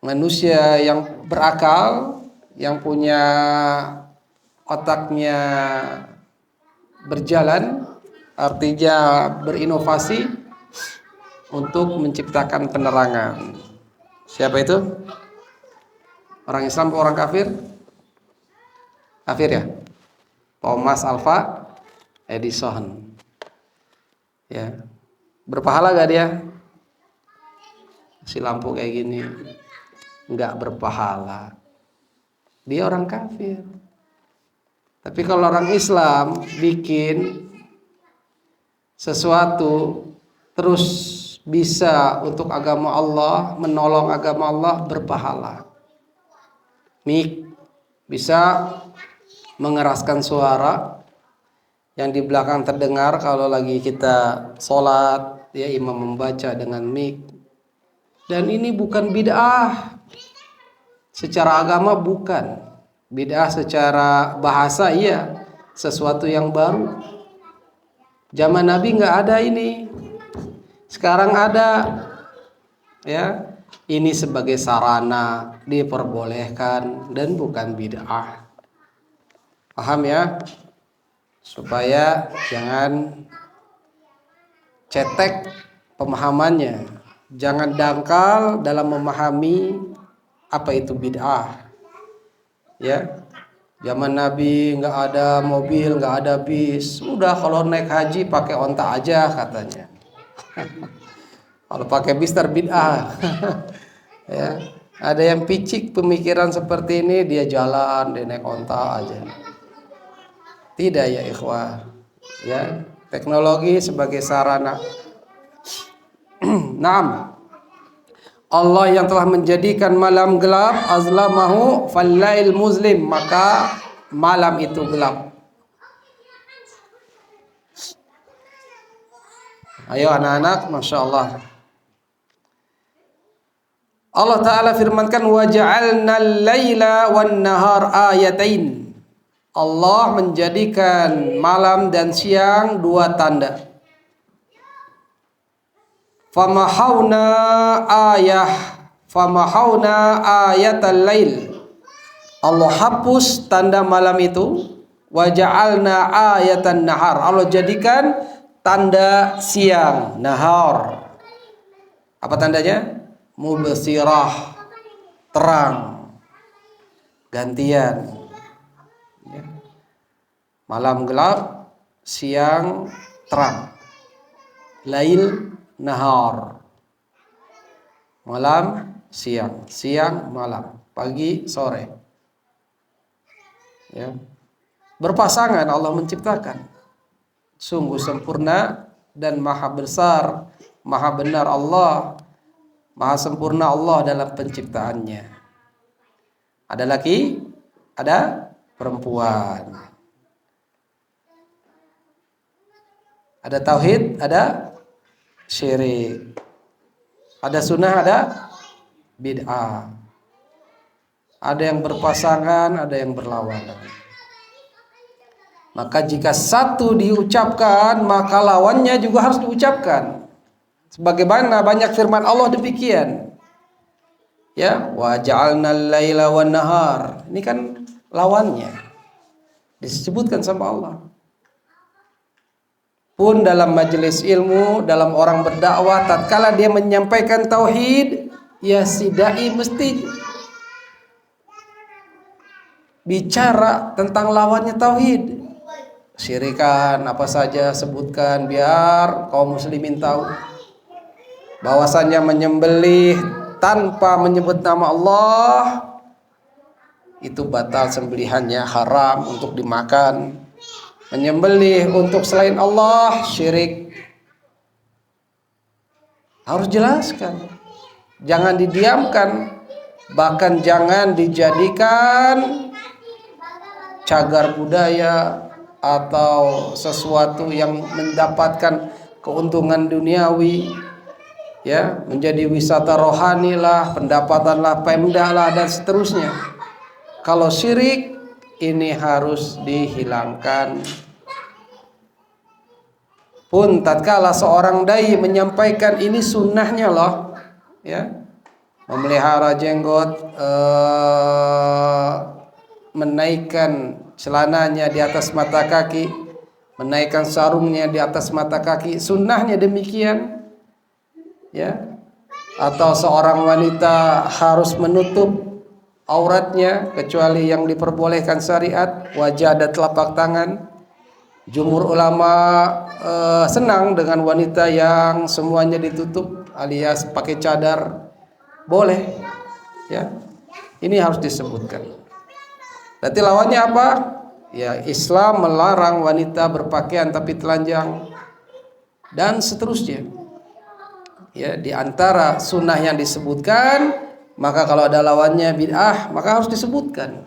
A: Manusia yang berakal, yang punya otaknya berjalan, artinya berinovasi untuk menciptakan penerangan. Siapa itu? Orang Islam atau orang kafir? Kafir ya? Thomas Alva Edison. Ya. Berpahala gak dia? Si lampu kayak gini. Enggak berpahala. Dia orang kafir. Tapi kalau orang Islam bikin sesuatu terus bisa untuk agama Allah, menolong agama Allah, berpahala. Mik bisa mengeraskan suara yang di belakang terdengar kalau lagi kita sholat, ya, imam membaca dengan mik. Dan ini bukan bid'ah secara agama, bukan bid'ah secara bahasa, iya, sesuatu yang baru. Zaman Nabi nggak ada ini, sekarang ada, ya. Ini sebagai sarana, diperbolehkan dan bukan bid'ah. Paham ya? Supaya jangan cetek pemahamannya, jangan dangkal dalam memahami apa itu bid'ah. Ya. Zaman Nabi nggak ada mobil, nggak ada bis. Udah, kalau naik haji pakai onta aja katanya. Kalau pakai bis terbid'ah. Ya. Ada yang picik pemikiran seperti ini, dia jalan, dia naik onta aja. Tidak ya ikhwah. Ya, teknologi sebagai sarana. Naam. Allah yang telah menjadikan malam gelap, azlamahu fallail muzlim, maka malam itu gelap. Ayo anak-anak, Masya Allah. Allah Ta'ala firmankan wa ja'alnal laila wan nahar ayatain. Allah menjadikan malam dan siang dua tanda. Famahawna ayatal lail. Allah hapus tanda malam itu. Wa ja'alna ayatan nahar. Allah jadikan tanda siang, nahar. Apa tandanya? Mubsirah, terang, gantian. Ya. Malam gelap, siang terang. Lail, nahar. Malam, siang, siang, malam, pagi, sore. Ya. Berpasangan Allah menciptakan. Sungguh sempurna dan maha besar, maha benar Allah. Maha sempurna Allah dalam penciptaannya. Ada laki, ada perempuan. Ada tauhid, ada syirik. Ada sunnah, ada bid'ah. Ada yang berpasangan, ada yang berlawanan. Maka jika satu diucapkan, maka lawannya juga harus diucapkan. Sebagaimana banyak firman Allah demikian. Ya, wa ja'alnal laila wan nahar. Ini kan lawannya. Disebutkan sama Allah. Pun dalam majelis ilmu, dalam orang berdakwah, tatkala dia menyampaikan tauhid, ya si dai mesti bicara tentang lawannya tauhid. Syirikan apa saja sebutkan biar kaum muslimin tahu bahwasannya menyembelih tanpa menyebut nama Allah itu batal sembelihannya, haram untuk dimakan. Menyembelih untuk selain Allah syirik. Harus jelaskan. Jangan didiamkan. Bahkan jangan dijadikan cagar budaya atau sesuatu yang mendapatkan keuntungan duniawi. Ya, menjadi wisata rohani lah, pendapatan lah, pemda lah, dan seterusnya. Kalau syirik ini harus dihilangkan. Pun tatkala seorang dai menyampaikan ini sunnahnya loh, ya, memelihara jenggot, menaikkan celananya di atas mata kaki, menaikkan sarungnya di atas mata kaki, sunnahnya demikian. Ya, atau seorang wanita harus menutup auratnya kecuali yang diperbolehkan syariat, wajah dan telapak tangan. Jumhur ulama senang dengan wanita yang semuanya ditutup alias pakai cadar, boleh. Ya, ini harus disebutkan. Berarti lawannya apa? Ya, Islam melarang wanita berpakaian tapi telanjang dan seterusnya. Ya, di antara sunnah yang disebutkan, maka kalau ada lawannya bid'ah, maka harus disebutkan.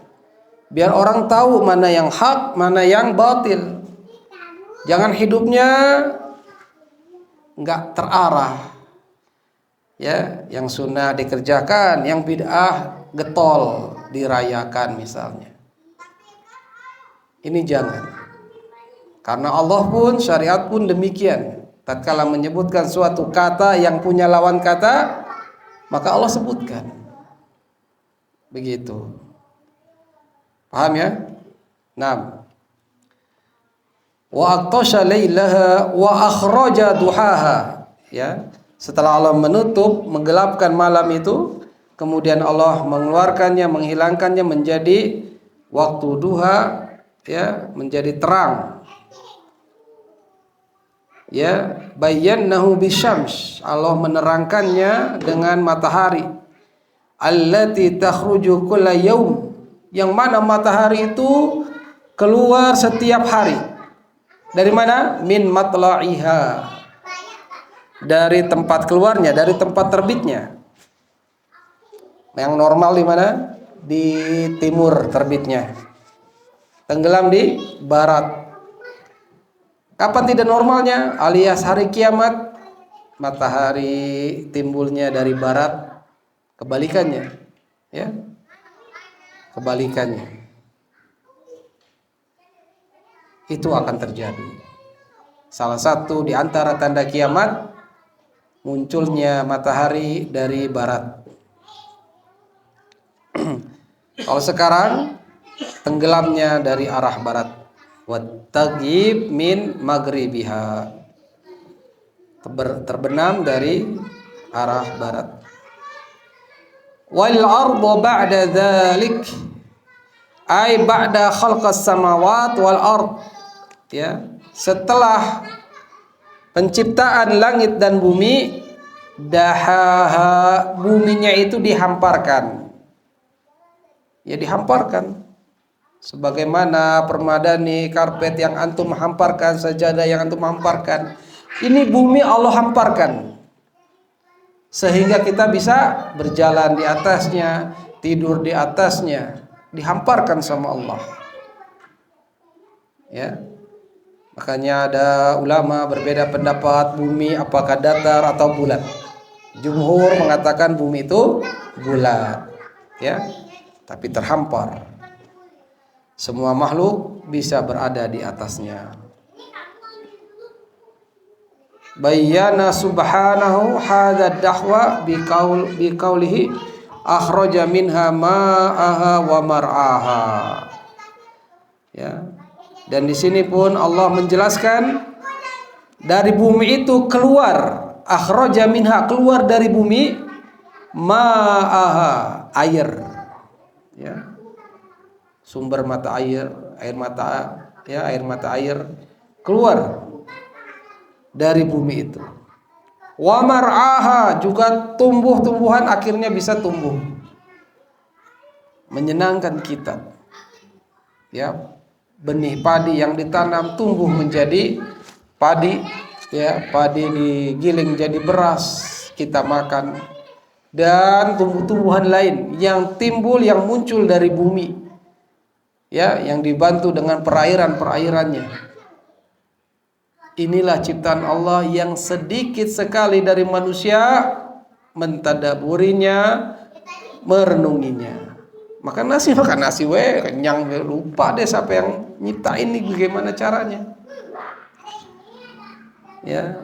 A: Biar orang tahu mana yang hak, mana yang batil. Jangan hidupnya enggak terarah. Ya, yang sunnah dikerjakan, yang bid'ah getol dirayakan misalnya. Ini jangan. Karena Allah pun, syariat pun demikian. Tatkala menyebutkan suatu kata yang punya lawan kata, maka Allah sebutkan. Begitu. Paham ya? Naam. Wa aqtasha lailaha wa akhraja duhaha. Ya. Setelah Allah menutup, menggelapkan malam itu, kemudian Allah mengeluarkannya, menghilangkannya menjadi waktu duha, ya, menjadi terang. Ya, bayyanahu bisyams. Allah menerangkannya dengan matahari. allati takhruju kulla yaum, yang mana matahari itu keluar setiap hari. Dari mana? Min matla'iha, dari tempat keluarnya, dari tempat terbitnya. Yang normal di mana? Di timur terbitnya, tenggelam di barat. Kapan tidak normalnya? Alias hari kiamat, matahari timbulnya dari barat, kebalikannya, ya, kebalikannya. Itu akan terjadi. Salah satu di antara tanda kiamat, munculnya matahari dari barat. Kalau sekarang tenggelamnya dari arah barat. Wattagib min maghribiha, terbenam dari arah barat. Wal ardu ba'da dzalik, ay ba'da khalqas samawat wal ard, ya, setelah penciptaan langit dan bumi, dahaha, buminya itu dihamparkan. Ya, dihamparkan. Sebagaimana permadani, karpet yang antum hamparkan, sajadah yang antum hamparkan, ini bumi Allah hamparkan sehingga kita bisa berjalan di atasnya, tidur di atasnya, dihamparkan sama Allah. Ya, makanya ada ulama berbeda pendapat bumi apakah datar atau bulat. Jumhur mengatakan bumi itu bulat, ya, tapi terhampar. Semua makhluk bisa berada di atasnya. Bayyana subhanahu hadza dahwa biqaulihi akhraja minha ma'aha wa mar'aha. Ya. Dan di sini pun Allah menjelaskan dari bumi itu keluar, akhraja minha, keluar dari bumi, ma'aha, air. Ya. Sumber mata air, air mata, ya, air mata air keluar dari bumi itu. Wa mar'aha, juga tumbuh-tumbuhan akhirnya bisa tumbuh, menyenangkan kita. Ya, benih padi yang ditanam tumbuh menjadi padi, ya, padi digiling jadi beras kita makan, dan tumbuh-tumbuhan lain yang timbul, yang muncul dari bumi. Ya, yang dibantu dengan perairan-perairannya. Inilah ciptaan Allah yang sedikit sekali dari manusia mentadaburinya, merenunginya. Makan nasi kenyang, lupa deh siapa yang nyiptain ini, bagaimana caranya. Ya,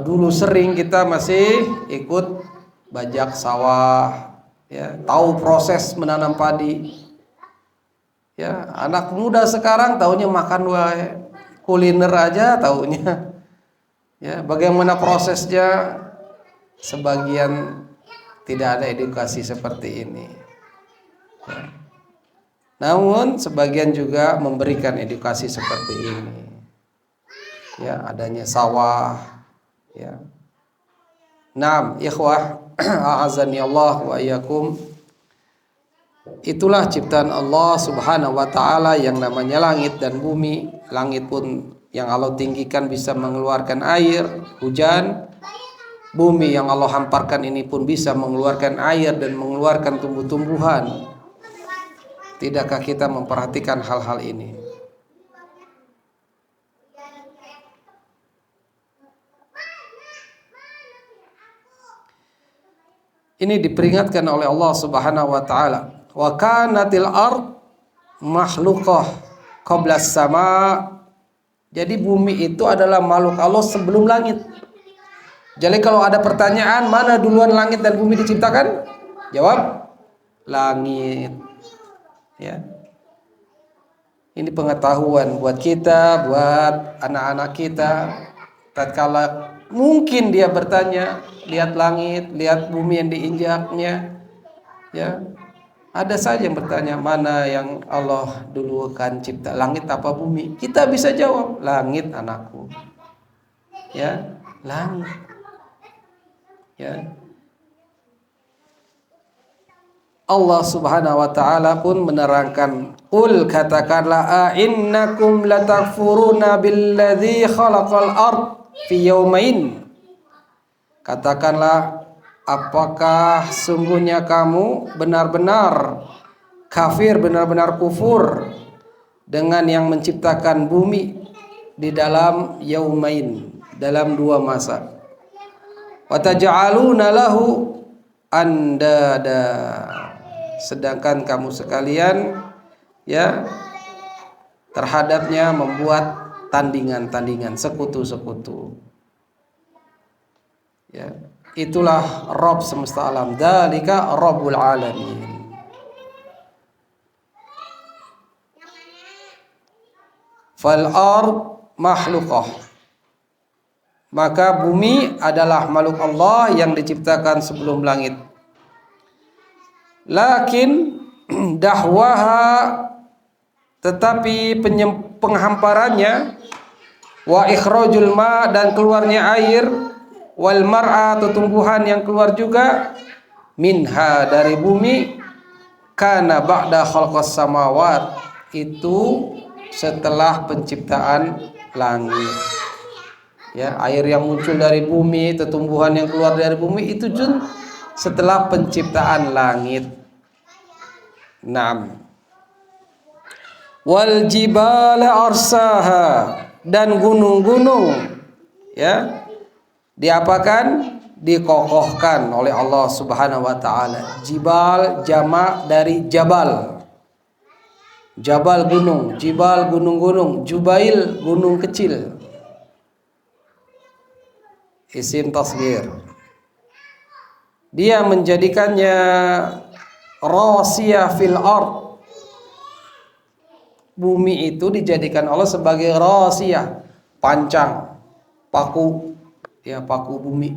A: dulu sering kita masih ikut bajak sawah, ya, tahu proses menanam padi. Ya, anak muda sekarang taunya makan wae, kuliner aja taunya. Ya, bagaimana prosesnya, sebagian tidak ada edukasi seperti ini. Ya. Namun sebagian juga memberikan edukasi seperti ini. Ya, adanya sawah, ya. Naam, ikhwah, a'azani Allah wa iyyakum. Itulah ciptaan Allah Subhanahu wa taala yang namanya langit dan bumi. Langit pun yang Allah tinggikan bisa mengeluarkan air, hujan. Bumi yang Allah hamparkan ini pun bisa mengeluarkan air dan mengeluarkan tumbuh-tumbuhan. Tidakkah kita memperhatikan hal-hal ini? Ini diperingatkan oleh Allah Subhanahu wa taala. Wa kanatil ard makhluqah qabla sama. Jadi bumi itu adalah makhluk Allah sebelum langit. Jadi kalau ada pertanyaan mana duluan langit dan bumi diciptakan? Jawab langit. Ya. Ini pengetahuan buat kita, buat anak-anak kita. Tatkala mungkin dia bertanya, lihat langit, lihat bumi yang diinjaknya, ya. Ada saja yang bertanya mana yang Allah dulukan cipta, langit apa bumi? Kita bisa jawab langit anakku, ya, langit, ya. Allah Subhanahu wa taala pun menerangkan, "Qul katakanlah innakum latakfuruna billadzi khalaqal ard fi yaumain." Katakanlah, apakah sungguhnya kamu benar-benar kafir, benar-benar kufur dengan yang menciptakan bumi di dalam yaumain, dalam 2 masa. Wa taj'aluna lahu andada, sedangkan kamu sekalian ya terhadapnya membuat tandingan-tandingan, sekutu-sekutu. Ya, itulah Rabb semesta alam. Dzalika Rabbul alamin. Fal ard makhluqah, maka bumi adalah makhluk Allah yang diciptakan sebelum langit. Lakin dahwaha, tetapi penghamparannya, wa ikhrajul ma, dan keluarnya air, wal mar'a, tumbuhan yang keluar juga, minha, dari bumi, kana ba'da khalqas samawat, itu setelah penciptaan langit. Ya, air yang muncul dari bumi, tumbuhan yang keluar dari bumi itu jun setelah penciptaan langit. 6. Wal jibala arsaha, dan gunung-gunung ya diapakan? Dikokohkan oleh Allah Subhanahu wa taala. Jibal jamak dari jabal. Jabal gunung, jibal gunung-gunung, jubail gunung kecil. Isim tasghir. Dia menjadikannya rasiyah fil ard. Bumi itu dijadikan Allah sebagai rasiyah, pancang, paku, ya, paku bumi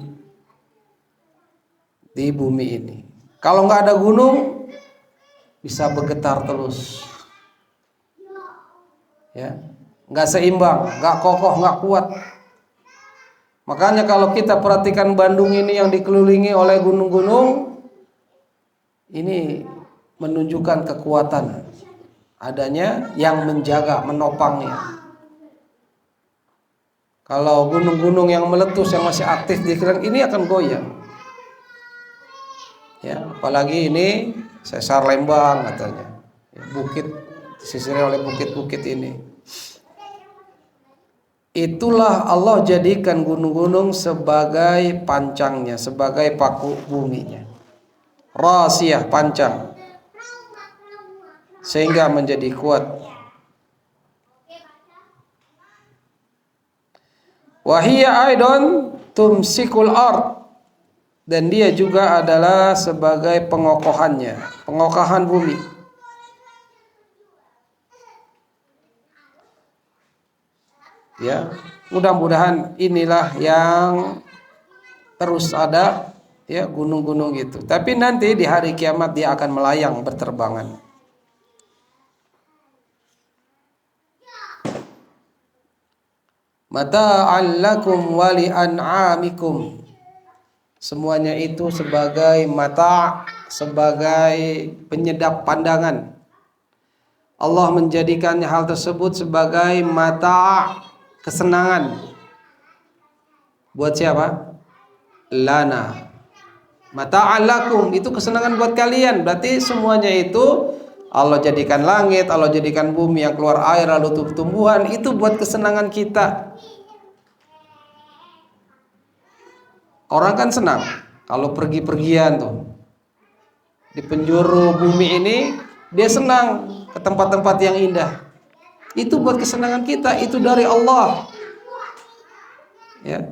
A: di bumi ini. Kalau nggak ada gunung, bisa bergetar terus, ya, nggak seimbang, nggak kokoh, nggak kuat. Makanya kalau kita perhatikan Bandung ini yang dikelilingi oleh gunung-gunung, ini menunjukkan kekuatan adanya yang menjaga, menopangnya. Kalau gunung-gunung yang meletus, yang masih aktif di sekitar ini akan goyang. Ya, apalagi ini sesar Lembang katanya, ya, bukit disisiri oleh bukit-bukit ini. Itulah Allah jadikan gunung-gunung sebagai pancangnya, sebagai paku buminya. Rasiyah, pancang, sehingga menjadi kuat. Wahia aidon tumsikul ard, dan dia juga adalah sebagai pengokohannya, pengokohan bumi. Ya, mudah-mudahan inilah yang terus ada, ya, gunung-gunung itu. Tapi nanti di hari kiamat dia akan melayang berterbangan. Mata'an lakum wa li an'amikum. Semuanya itu sebagai mata', sebagai penyedap pandangan. Allah menjadikan hal tersebut sebagai mata', kesenangan. Buat siapa? Lana. Mata'an lakum, itu kesenangan buat kalian. Berarti semuanya itu Allah jadikan langit, Allah jadikan bumi yang keluar air, lalu tumbuhan, itu buat kesenangan kita. Orang kan senang kalau pergi-pergian tuh di penjuru bumi ini, dia senang ke tempat-tempat yang indah. Itu buat kesenangan kita, itu dari Allah. Ya.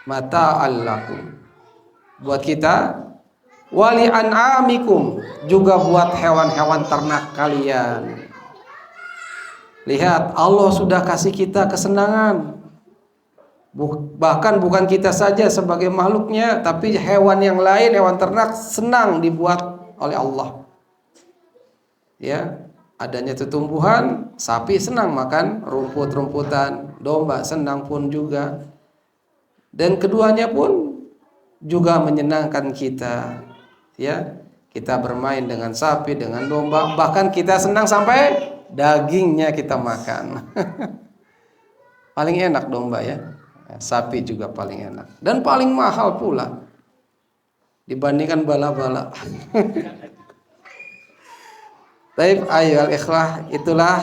A: Mata'al lakum, buat kita, wali an'amikum, juga buat hewan-hewan ternak kalian. Lihat, Allah sudah kasih kita kesenangan. Bahkan bukan kita saja sebagai makhluknya, tapi hewan yang lain, hewan ternak senang dibuat oleh Allah. Ya, adanya tumbuhan, sapi senang makan rumput-rumputan, domba senang pun juga. Dan keduanya pun juga menyenangkan kita. Ya, kita bermain dengan sapi, dengan domba, bahkan kita senang sampai dagingnya kita makan. Paling enak domba ya. Sapi juga paling enak dan paling mahal pula dibandingkan bala-bala. Baik, ayo al-ikhwah, itulah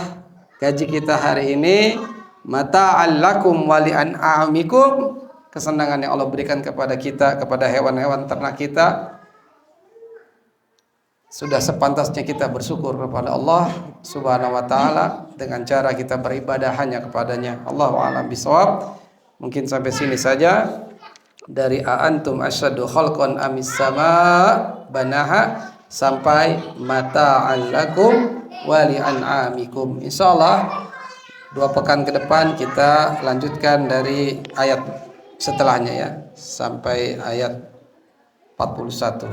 A: gaji kita hari ini. Mata'al lakum wa li'an'amikum, kesenangan yang Allah berikan kepada kita, kepada hewan-hewan ternak kita. Sudah sepantasnya kita bersyukur kepada Allah Subhanahu wa taala dengan cara kita beribadah hanya kepadanya. Allahu a'lam bishawab. Mungkin sampai sini saja dari a'antum asyaddu khalqan amis sama banaha sampai mata'al lakum wa li'an'amikum. Insyaallah 2 pekan ke depan kita lanjutkan dari ayat setelahnya ya sampai ayat 41.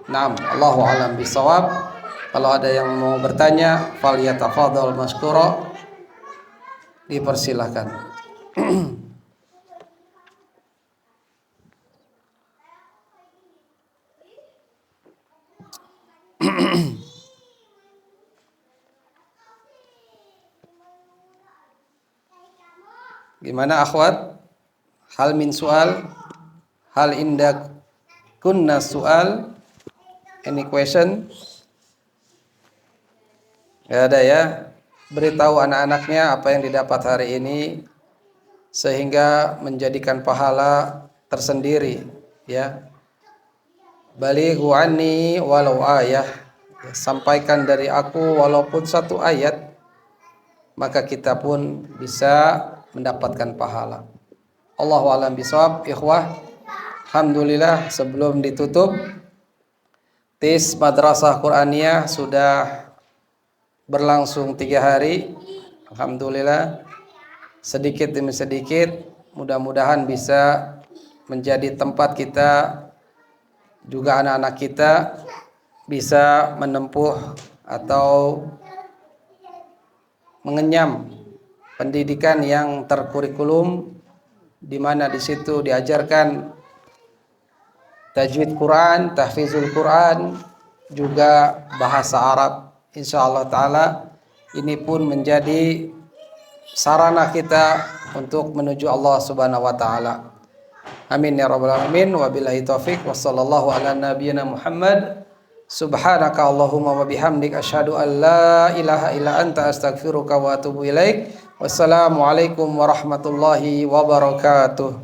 A: Naam, Allahu a'lam bishawab. Kalau ada yang mau bertanya, falyatafadhal maskura. Dipersilakan. Gimana akhwat? Hal min soal? Hal indak kunna soal? Any question? Gak ada ya. Beritahu anak-anaknya apa yang didapat hari ini sehingga menjadikan pahala tersendiri ya. Balighu anni walau ayah. Sampaikan dari aku walaupun 1 ayat, maka kita pun bisa mendapatkan pahala. Allahu a'lam bishawab. Ikhwah, alhamdulillah sebelum ditutup tes Madrasah Qur'aniyah sudah berlangsung 3 hari. Alhamdulillah sedikit demi sedikit mudah-mudahan bisa menjadi tempat kita juga anak-anak kita bisa menempuh atau mengenyam pendidikan yang terkurikulum, di mana di situ diajarkan tajwid Quran, tahfizul Quran, juga bahasa Arab. Insyaallah taala ini pun menjadi sarana kita untuk menuju Allah Subhanahu wa taala. Amin ya rabbal alamin. Wabillahi taufik. Wassallallahu ala nabiyyina Muhammad. Subhanaka Allahumma wa bihamdik asyhadu an la ilaha illa anta astaghfiruka wa atubu ilaik. Wassalamu alaikum warahmatullahi wabarakatuh.